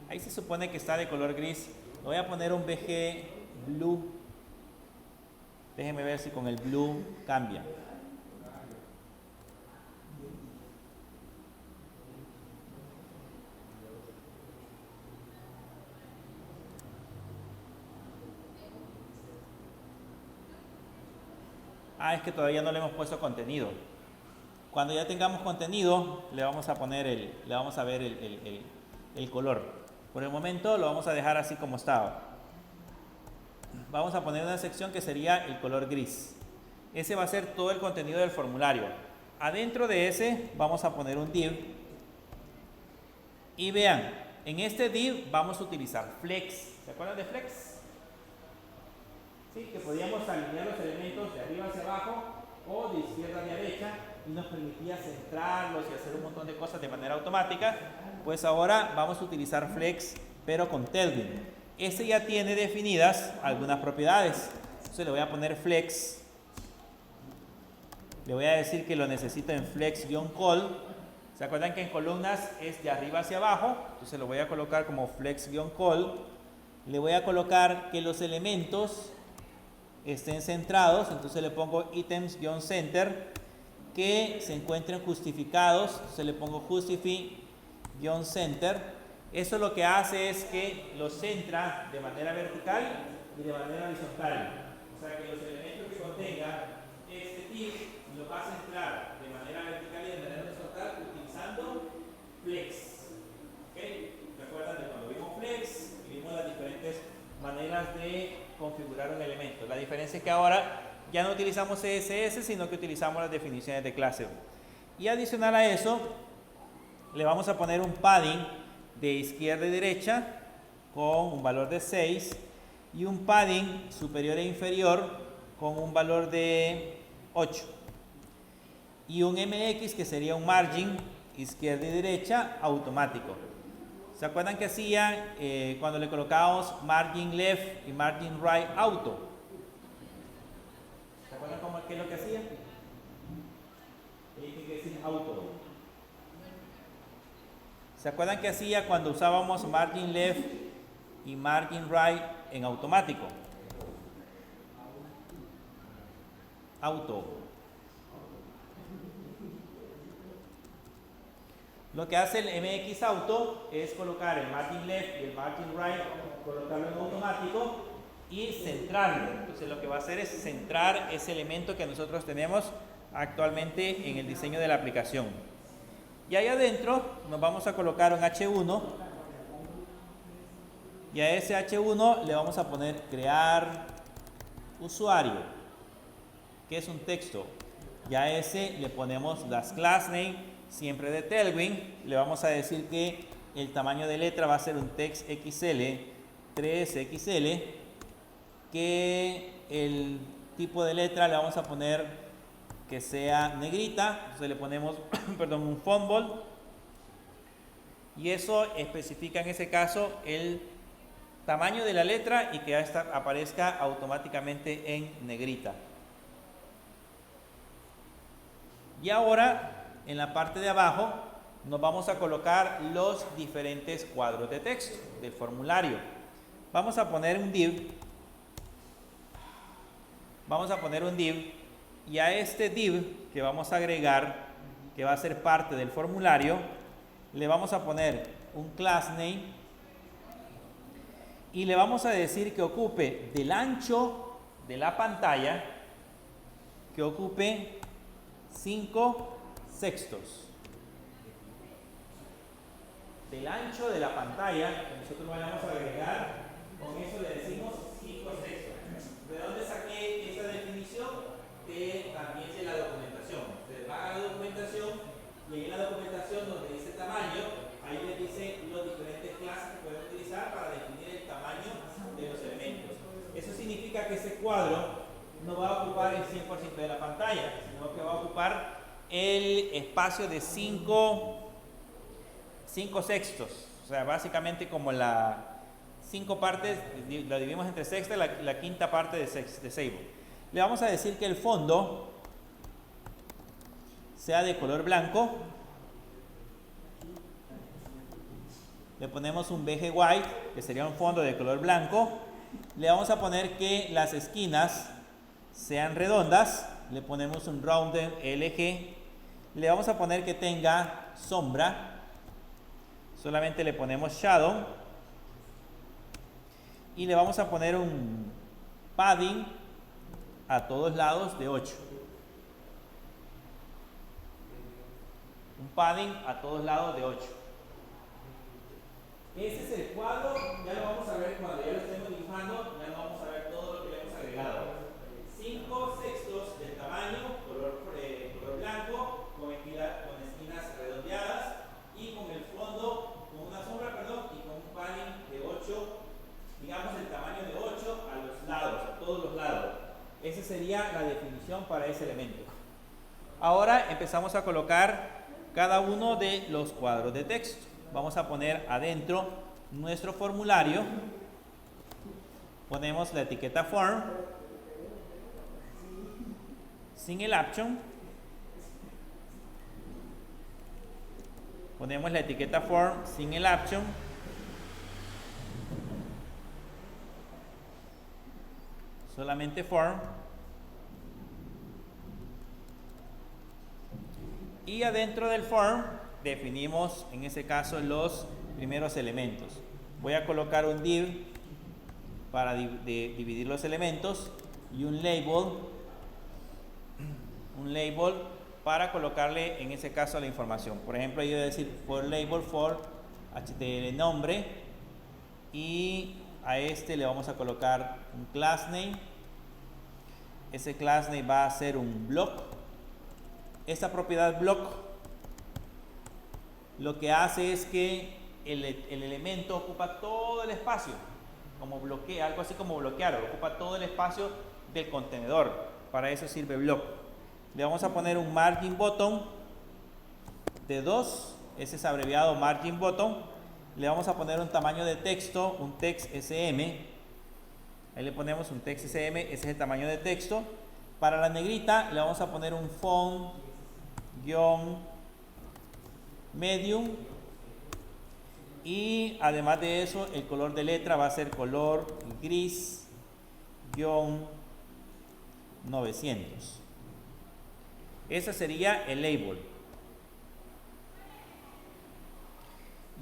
Ahí se supone que está de color gris. Le voy a poner un BG Blue. Déjenme ver si con el Blue cambia. Es que todavía no le hemos puesto contenido. Cuando ya tengamos contenido, le vamos a ver el color. Por el momento lo vamos a dejar así como estaba. Vamos a poner una sección que sería el color gris. Ese va a ser todo el contenido del formulario. Adentro de ese vamos a poner un div. Y vean, en este div vamos a utilizar flex. ¿Se acuerdan de flex? Sí, que podíamos alinear los elementos de arriba hacia abajo o de izquierda a derecha y nos permitía centrarlos y hacer un montón de cosas de manera automática. Pues ahora vamos a utilizar flex, pero con Tailwind. Este ya tiene definidas algunas propiedades. Entonces le voy a poner flex. Le voy a decir que lo necesito en flex-call. ¿Se acuerdan que en columnas es de arriba hacia abajo? Entonces lo voy a colocar como flex-call. Le voy a colocar que los elementos estén centrados, entonces le pongo items-center, que se encuentren justificados, entonces le pongo justify-center. Eso lo que hace es que los centra de manera vertical y de manera horizontal. O sea que los elementos que contenga este div lo va a centrar de manera vertical y de manera horizontal utilizando flex. ¿Okay? ¿Recuerdan de cuando vimos flex y vimos las diferentes maneras de configurar un elemento? La diferencia es que ahora ya no utilizamos CSS, sino que utilizamos las definiciones de clase. Y adicional a eso, le vamos a poner un padding de izquierda y derecha con un valor de 6 y un padding superior e inferior con un valor de 8. Y un MX que sería un margin izquierda y derecha automático. ¿Se acuerdan que hacía cuando le colocábamos margin left y margin right auto? ¿Se acuerdan qué es lo que hacía? Tiene que decir auto. ¿Se acuerdan que hacía cuando usábamos margin left y margin right en automático? Auto. Lo que hace el MX Auto es colocar el margin left y el margin right, colocarlo en automático y centrarlo. Entonces lo que va a hacer es centrar ese elemento que nosotros tenemos actualmente en el diseño de la aplicación. Y ahí adentro nos vamos a colocar un H1 y a ese H1 le vamos a poner crear usuario, que es un texto. Y a ese le ponemos las class name, siempre de Tailwind. Le vamos a decir que el tamaño de letra va a ser un text XL 3XL, que el tipo de letra le vamos a poner que sea negrita, entonces le ponemos perdón, un font bold, y eso especifica en ese caso el tamaño de la letra y que esta aparezca automáticamente en negrita. Y ahora en la parte de abajo nos vamos a colocar los diferentes cuadros de texto del formulario. Vamos a poner un div. Y a este div que vamos a agregar, que va a ser parte del formulario, le vamos a poner un class name y le vamos a decir que ocupe del ancho de la pantalla, que ocupe 5/6. Del ancho de la pantalla que nosotros vayamos a agregar, con eso le decimos 5/6. ¿De dónde saqué esa definición? También de la documentación. Ustedes van a la documentación y en la documentación donde dice tamaño, ahí les dice los diferentes clases que pueden utilizar para definir el tamaño de los elementos. Eso significa que ese cuadro no va a ocupar el 100% de la pantalla, sino que va a ocupar el espacio de 5/6. O sea, básicamente como la 5 partes, la dividimos entre sexta, la quinta parte de sable. Le vamos a decir que el fondo sea de color blanco. Le ponemos un BG white, que sería un fondo de color blanco. Le vamos a poner que las esquinas sean redondas. Le ponemos un rounded LG. Le vamos a poner que tenga sombra. Solamente le ponemos shadow. Y le vamos a poner un padding a todos lados de 8. Un padding a todos lados de 8. Ese es el cuadro, ya lo vamos a ver cuando ya lo estemos dibujando, ya lo vamos a ver todo lo que le hemos agregado. 5/6 del tamaño, color blanco, con esquinas redondeadas y con el fondo, con una sombra, perdón, y con un padding de 8, digamos el tamaño de 8 a los lados, a todos los lados. Esa sería la definición para ese elemento. Ahora empezamos a colocar cada uno de los cuadros de texto. Vamos a poner adentro nuestro formulario. Ponemos la etiqueta form sin el action. Ponemos la etiqueta form sin el action. Solamente form. Y adentro del form definimos en ese caso los primeros elementos. Voy a colocar un div para dividir los elementos y un label para colocarle en ese caso la información. Por ejemplo, yo voy a decir for label for HTML nombre, y a este le vamos a colocar un class name. Ese class name va a ser un block. Esta propiedad block lo que hace es que el elemento ocupa todo el espacio, como bloquea, algo así como bloquear, ocupa todo el espacio del contenedor. Para eso sirve block. Le vamos a poner un margin bottom de 2, ese es abreviado margin bottom. Le vamos a poner un tamaño de texto, un text SM. Ahí le ponemos un text SM, ese es el tamaño de texto. Para la negrita le vamos a poner un font medium, y además de eso el color de letra va a ser color gris 900. Ese sería el label.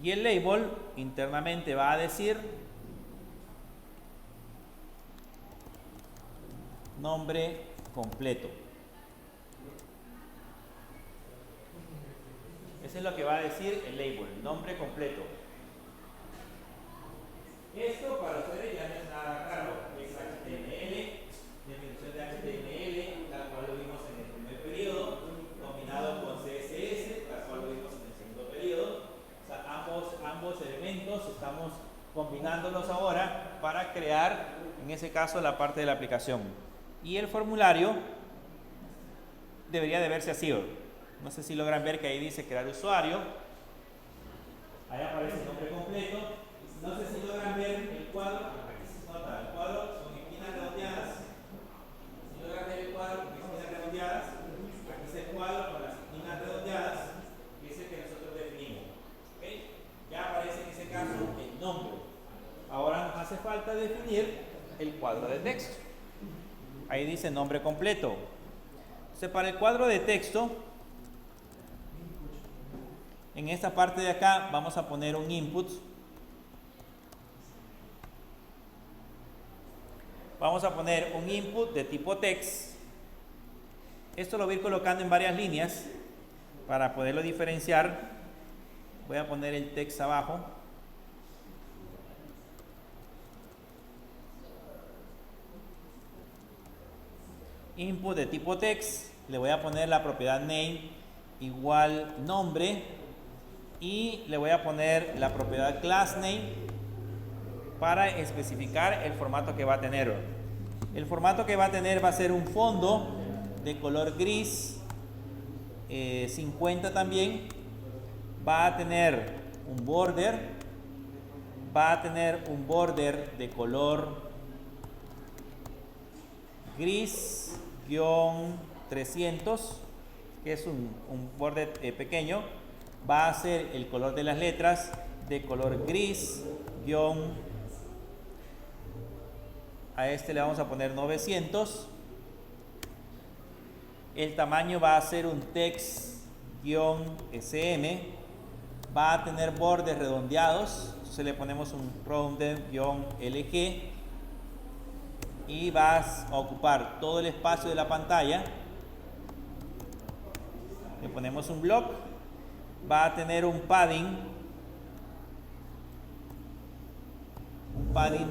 Y el label internamente va a decir nombre completo. Eso es lo que va a decir el label, nombre completo. Esto para ustedes ya no es nada raro, es HTML, definición de HTML, tal cual lo vimos en el primer periodo, combinado con CSS, tal cual lo vimos en el segundo periodo. O sea, ambos elementos estamos combinándolos ahora para crear, en ese caso, la parte de la aplicación. Y el formulario debería de verse así. No sé si logran ver que ahí dice crear usuario. Ahí aparece el nombre completo. No sé si logran ver el cuadro. Aquí se nota el cuadro con esquinas redondeadas. Si logran ver el cuadro con esquinas redondeadas, aquí está el cuadro con las esquinas redondeadas, que es el que nosotros definimos. ¿Okay? Ya aparece en ese caso el nombre. Ahora nos hace falta definir el cuadro de texto. Ahí dice nombre completo. Entonces, para el cuadro de texto, en esta parte de acá vamos a poner un input. Vamos a poner un input de tipo text. Esto lo voy a ir colocando en varias líneas para poderlo diferenciar. Voy a poner el text abajo. Input de tipo text. Le voy a poner la propiedad name igual nombre. Y le voy a poner la propiedad class name para especificar el formato que va a tener. El formato que va a tener va a ser un fondo de color gris 50 también. Va a tener un border. Va a tener un border de color gris-300, que es un border pequeño. Va a ser el color de las letras de color gris a este le vamos a poner 900. El tamaño va a ser un text-sm. Va a tener bordes redondeados, entonces le ponemos un rounded-lg y va a ocupar todo el espacio de la pantalla. Le ponemos un block. Va a tener un padding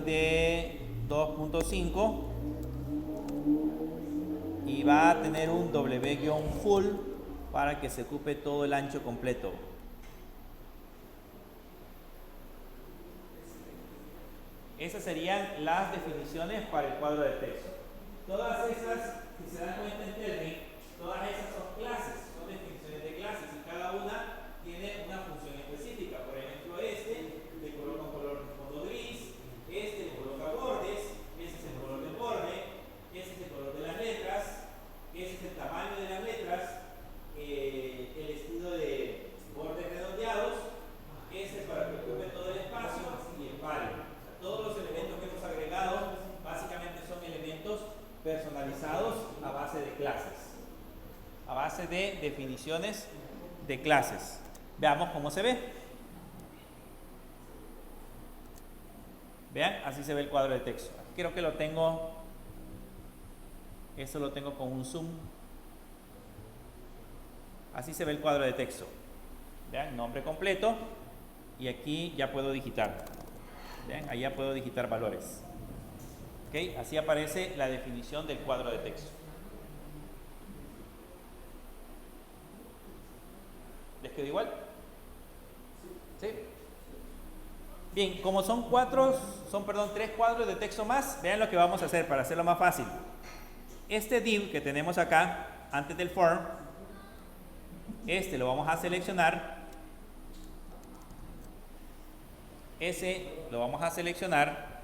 de 2.5 y va a tener un w-full para que se ocupe todo el ancho completo. Esas serían las definiciones para el cuadro de texto. Todas esas, si se dan cuenta en Termin, todas esas son clases, son definiciones de clases y cada una tiene una función específica. Por ejemplo, este le coloca un color de fondo gris, este le coloca bordes, ese es el color del borde, ese es el color de las letras, ese es el tamaño de las letras, el estilo de bordes redondeados, ese es para que ocupe todo el espacio y el palo. Todos los elementos que hemos agregado básicamente son elementos personalizados a base de clases, a base de definiciones de clases. Veamos cómo se ve. Vean, así se ve el cuadro de texto. Aquí creo que lo tengo, esto lo tengo con un zoom. Así se ve el cuadro de texto. Vean, nombre completo y aquí ya puedo digitar. Vean, ahí ya puedo digitar valores. ¿Okay? Así aparece la definición del cuadro de texto. ¿Les quedó igual? ¿Sí? Bien, como son tres cuadros de texto más, vean lo que vamos a hacer para hacerlo más fácil. Este div que tenemos acá, antes del form, este lo vamos a seleccionar. Ese lo vamos a seleccionar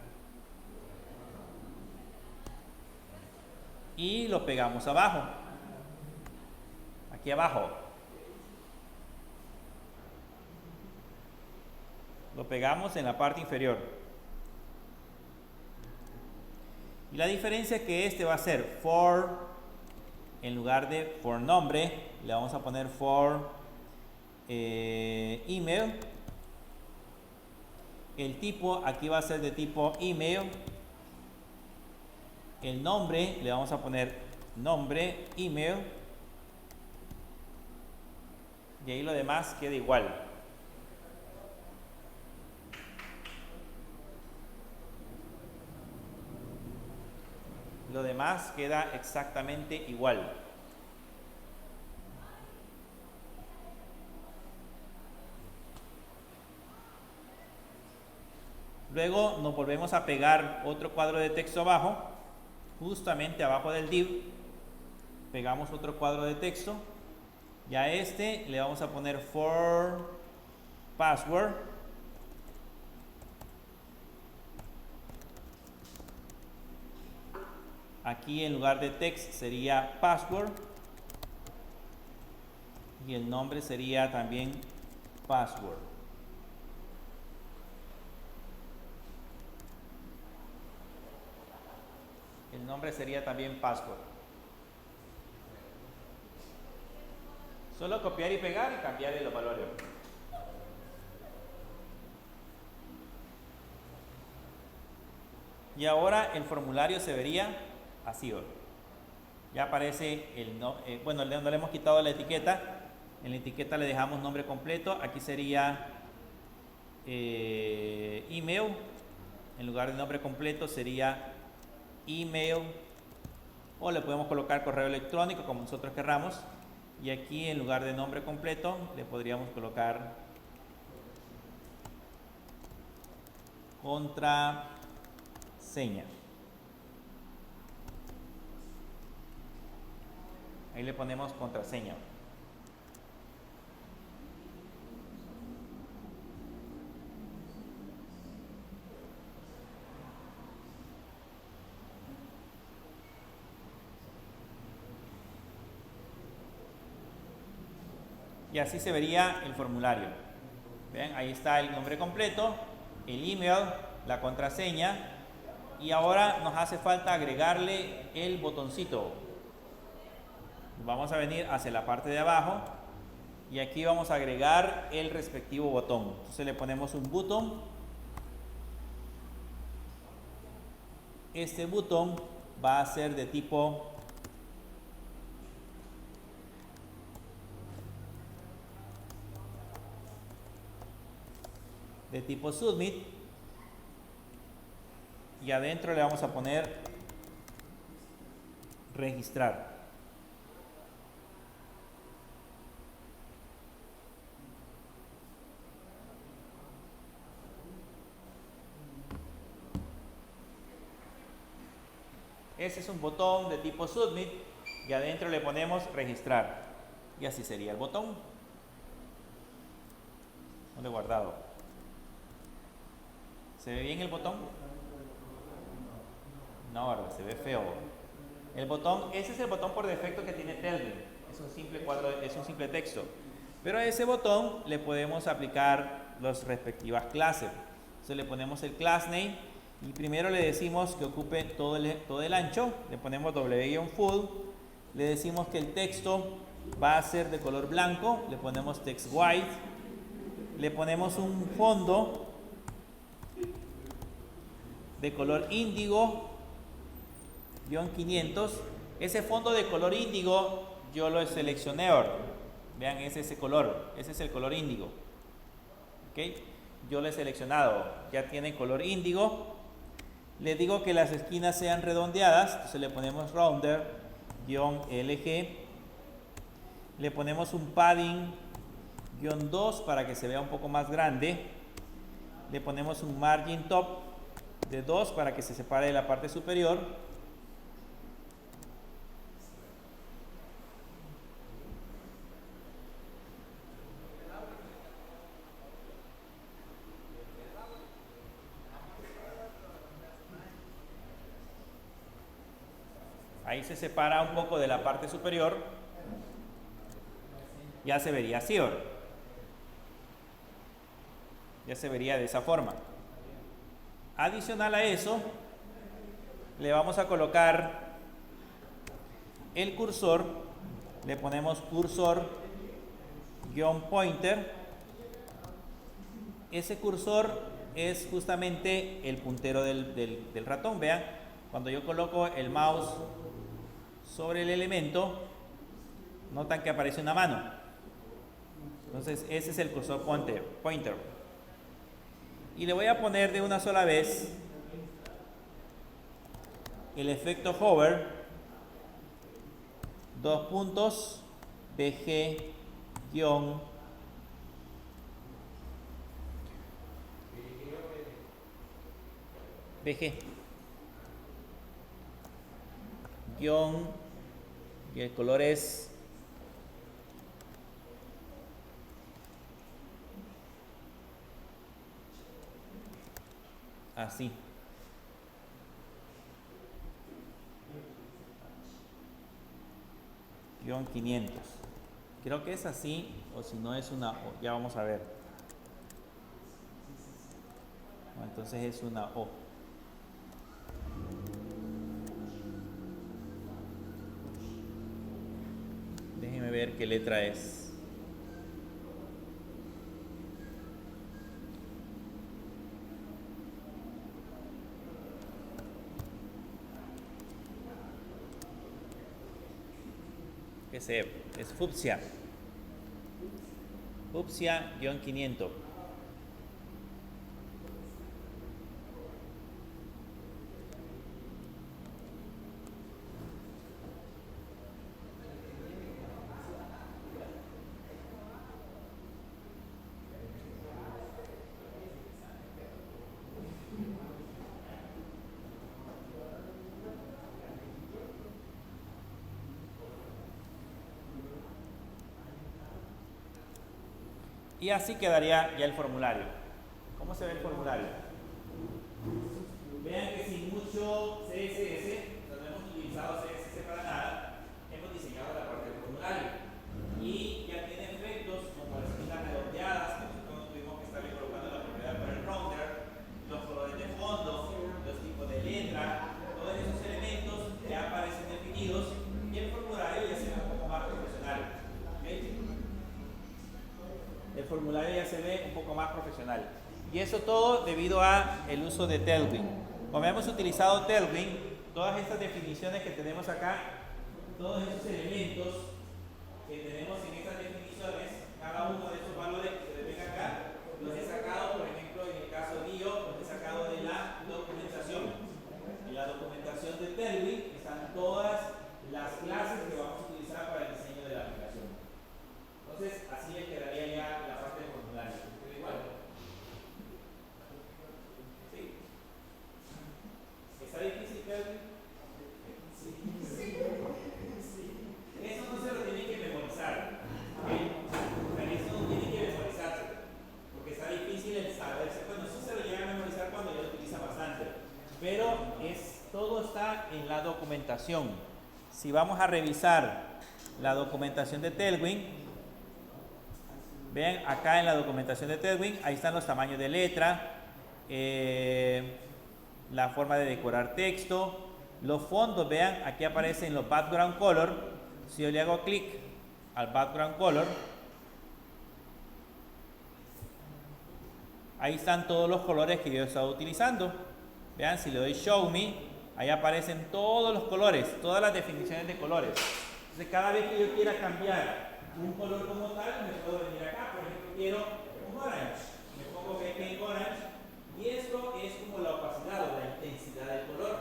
y lo pegamos abajo, aquí abajo lo pegamos en la parte inferior. Y la diferencia es que este va a ser for, en lugar de for nombre le vamos a poner for email. El tipo aquí va a ser de tipo email. El nombre le vamos a poner nombre, email. Y ahí lo demás queda igual. Lo demás queda exactamente igual. Luego nos volvemos a pegar otro cuadro de texto abajo, justamente abajo del div. Pegamos otro cuadro de texto y a este le vamos a poner for password. Aquí en lugar de text sería password y el nombre sería también password. El nombre sería también password. Solo copiar y pegar y cambiar los valores. Y ahora el formulario se vería así. Ya aparece el bueno, no le hemos quitado la etiqueta. En la etiqueta le dejamos nombre completo. Aquí sería email. En lugar de nombre completo sería email. O le podemos colocar correo electrónico como nosotros querramos. Y aquí en lugar de nombre completo le podríamos colocar contraseña. Ahí le ponemos contraseña. Y así se vería el formulario. ¿Ven? Ahí está el nombre completo, el email, la contraseña. Y ahora nos hace falta agregarle el botoncito. Vamos a venir hacia la parte de abajo y aquí vamos a agregar el respectivo botón. Entonces le ponemos un botón. Este botón va a ser de tipo submit y adentro le vamos a poner registrar. Ese es un botón de tipo submit y adentro le ponemos registrar y así sería el botón. No lo he guardado. ¿Se ve bien el botón? No, ¿verdad? Se ve feo. El botón, ese es el botón por defecto que tiene Tailwind. Es un simple cuadro, es un simple texto. Pero a ese botón le podemos aplicar las respectivas clases. Entonces le ponemos el class name y primero le decimos que ocupe todo el ancho. Le ponemos w-full. Le decimos que el texto va a ser de color blanco. Le ponemos text white. Le ponemos un fondo de color índigo -500. Ese fondo de color índigo yo lo seleccioné ahora. Vean, ese color, ese es el color índigo. ¿Okay? Yo lo he seleccionado, ya tiene color índigo. Le digo que las esquinas sean redondeadas, entonces le ponemos rounder-LG. Le ponemos un padding -2 para que se vea un poco más grande. Le ponemos un margin top de 2 para que se separe de la parte superior. Ahí se separa un poco de la parte superior. Ya se vería así, ¿verdad? Ya se vería de esa forma. Adicional a eso, le vamos a colocar el cursor. Le ponemos cursor-pointer. Ese cursor es justamente el puntero del ratón. Vean, cuando yo coloco el mouse sobre el elemento, notan que aparece una mano. Entonces ese es el cursor pointer. Y le voy a poner de una sola vez el efecto hover, dos puntos, BG guión guión, y el color es así. Guión 500. Creo que es así, o si no es una O. Ya vamos a ver. No, entonces es una O. Déjenme ver qué letra es. Es fucsia. Fucsia-500. Y así quedaría ya el formulario. ¿Cómo se ve el formulario? Vean que sin mucho CSS, no hemos utilizado CSS para nada, hemos diseñado la parte del formulario. Y ya tiene efectos como las líneas redondeadas, que nosotros tuvimos que estarle colocando la propiedad para el router, los colores de fondo, los tipos de letra, todos esos elementos ya aparecen definidos y el formulario ya se ve un poco más profesional. ¿Okay? El formulario ya se ve un poco más profesional. Y eso todo debido a el uso de Tailwind. Como hemos utilizado Tailwind, todas estas definiciones que tenemos acá, todos esos elementos que tenemos en estas definiciones, cada uno de esos valores que se ven acá, los he sacado, por ejemplo, en el caso mío, los he sacado de la documentación. En la documentación de Tailwind están todas las clases que vamos a utilizar para el diseño de la aplicación. Entonces, así le quedaría ya la parte del formulario. ¿Queda igual? ¿Sí? ¿Está difícil, Kelvin? Sí. Eso no se lo tiene que memorizar. ¿Okay? O sea, eso no tiene que memorizarse. Porque está difícil el saberse. Bueno, eso se lo llega a memorizar cuando ya lo utiliza bastante. Pero todo está en la documentación. Si vamos a revisar la documentación de Tailwind, vean acá en la documentación de Tailwind, ahí están los tamaños de letra, la forma de decorar texto, los fondos, vean, aquí aparecen los background color. Si yo le hago clic al background color, ahí están todos los colores que yo he estado utilizando. Vean, si le doy show me, ahí aparecen todos los colores, todas las definiciones de colores. Entonces cada vez que yo quiera cambiar un color como tal, me puedo venir acá. Por ejemplo, quiero un orange, me pongo BG orange, y esto es como la opacidad o la intensidad del color.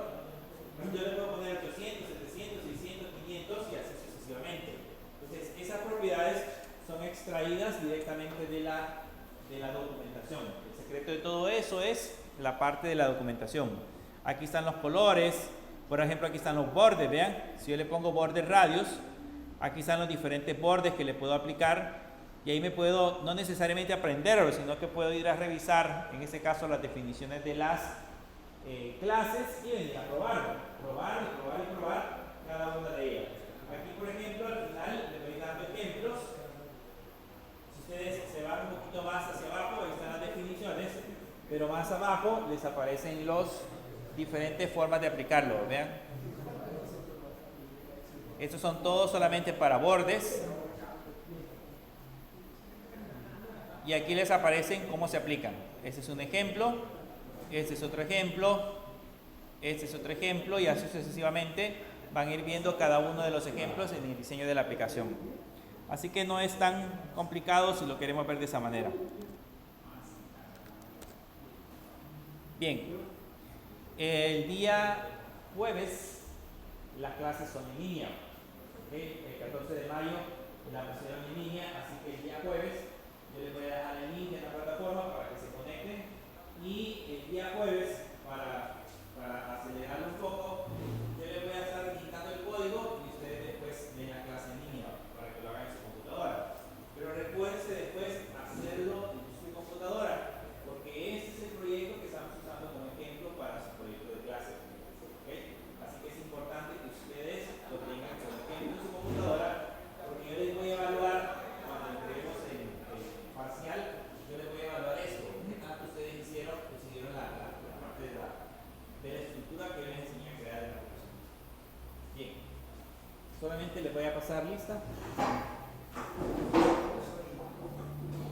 Yo le puedo poner 800, 700, 600, 500 y así sucesivamente. Entonces esas propiedades son extraídas directamente de la documentación. El secreto de todo eso es la parte de la documentación. Aquí están los colores, por ejemplo aquí están los bordes, vean, si yo le pongo border radius, aquí están los diferentes bordes que le puedo aplicar y ahí me puedo no necesariamente aprenderlo, sino que puedo ir a revisar, en este caso, las definiciones de las clases y venir a probar cada una de ellas. Aquí, por ejemplo, al final les voy dando ejemplos. Si ustedes se van un poquito más hacia abajo, ahí están las definiciones, pero más abajo les aparecen las diferentes formas de aplicarlo, vean. Estos son todos solamente para bordes. Y aquí les aparecen cómo se aplican. Este es un ejemplo, este es otro ejemplo, este es otro ejemplo y así sucesivamente van a ir viendo cada uno de los ejemplos en el diseño de la aplicación. Así que no es tan complicado si lo queremos ver de esa manera. Bien, el día jueves las clases son en línea. ¿Okay? El 14 de mayo la pusieron en línea, así que el día jueves yo les voy a dejar el link en la plataforma para que se conecten. Y el día jueves, para acelerarlo un poco, yo les voy a estar digitando el código y ustedes después ven la clase en línea para que lo hagan en su computadora. Pero recuerden después hacerlo en su computadora, porque este es el proyecto que estamos usando como ejemplo para su proyecto de clase. ¿Okay? Así que es importante que ustedes lo tengan como ejemplo en su computadora, porque yo les voy a evaluar cuando entreguemos el parcial, yo les voy a evaluar esto. ¿Qué tanto ustedes hicieron la parte de la estructura que yo les enseñé a crear en la aplicación? Bien, solamente les voy a pasar lista.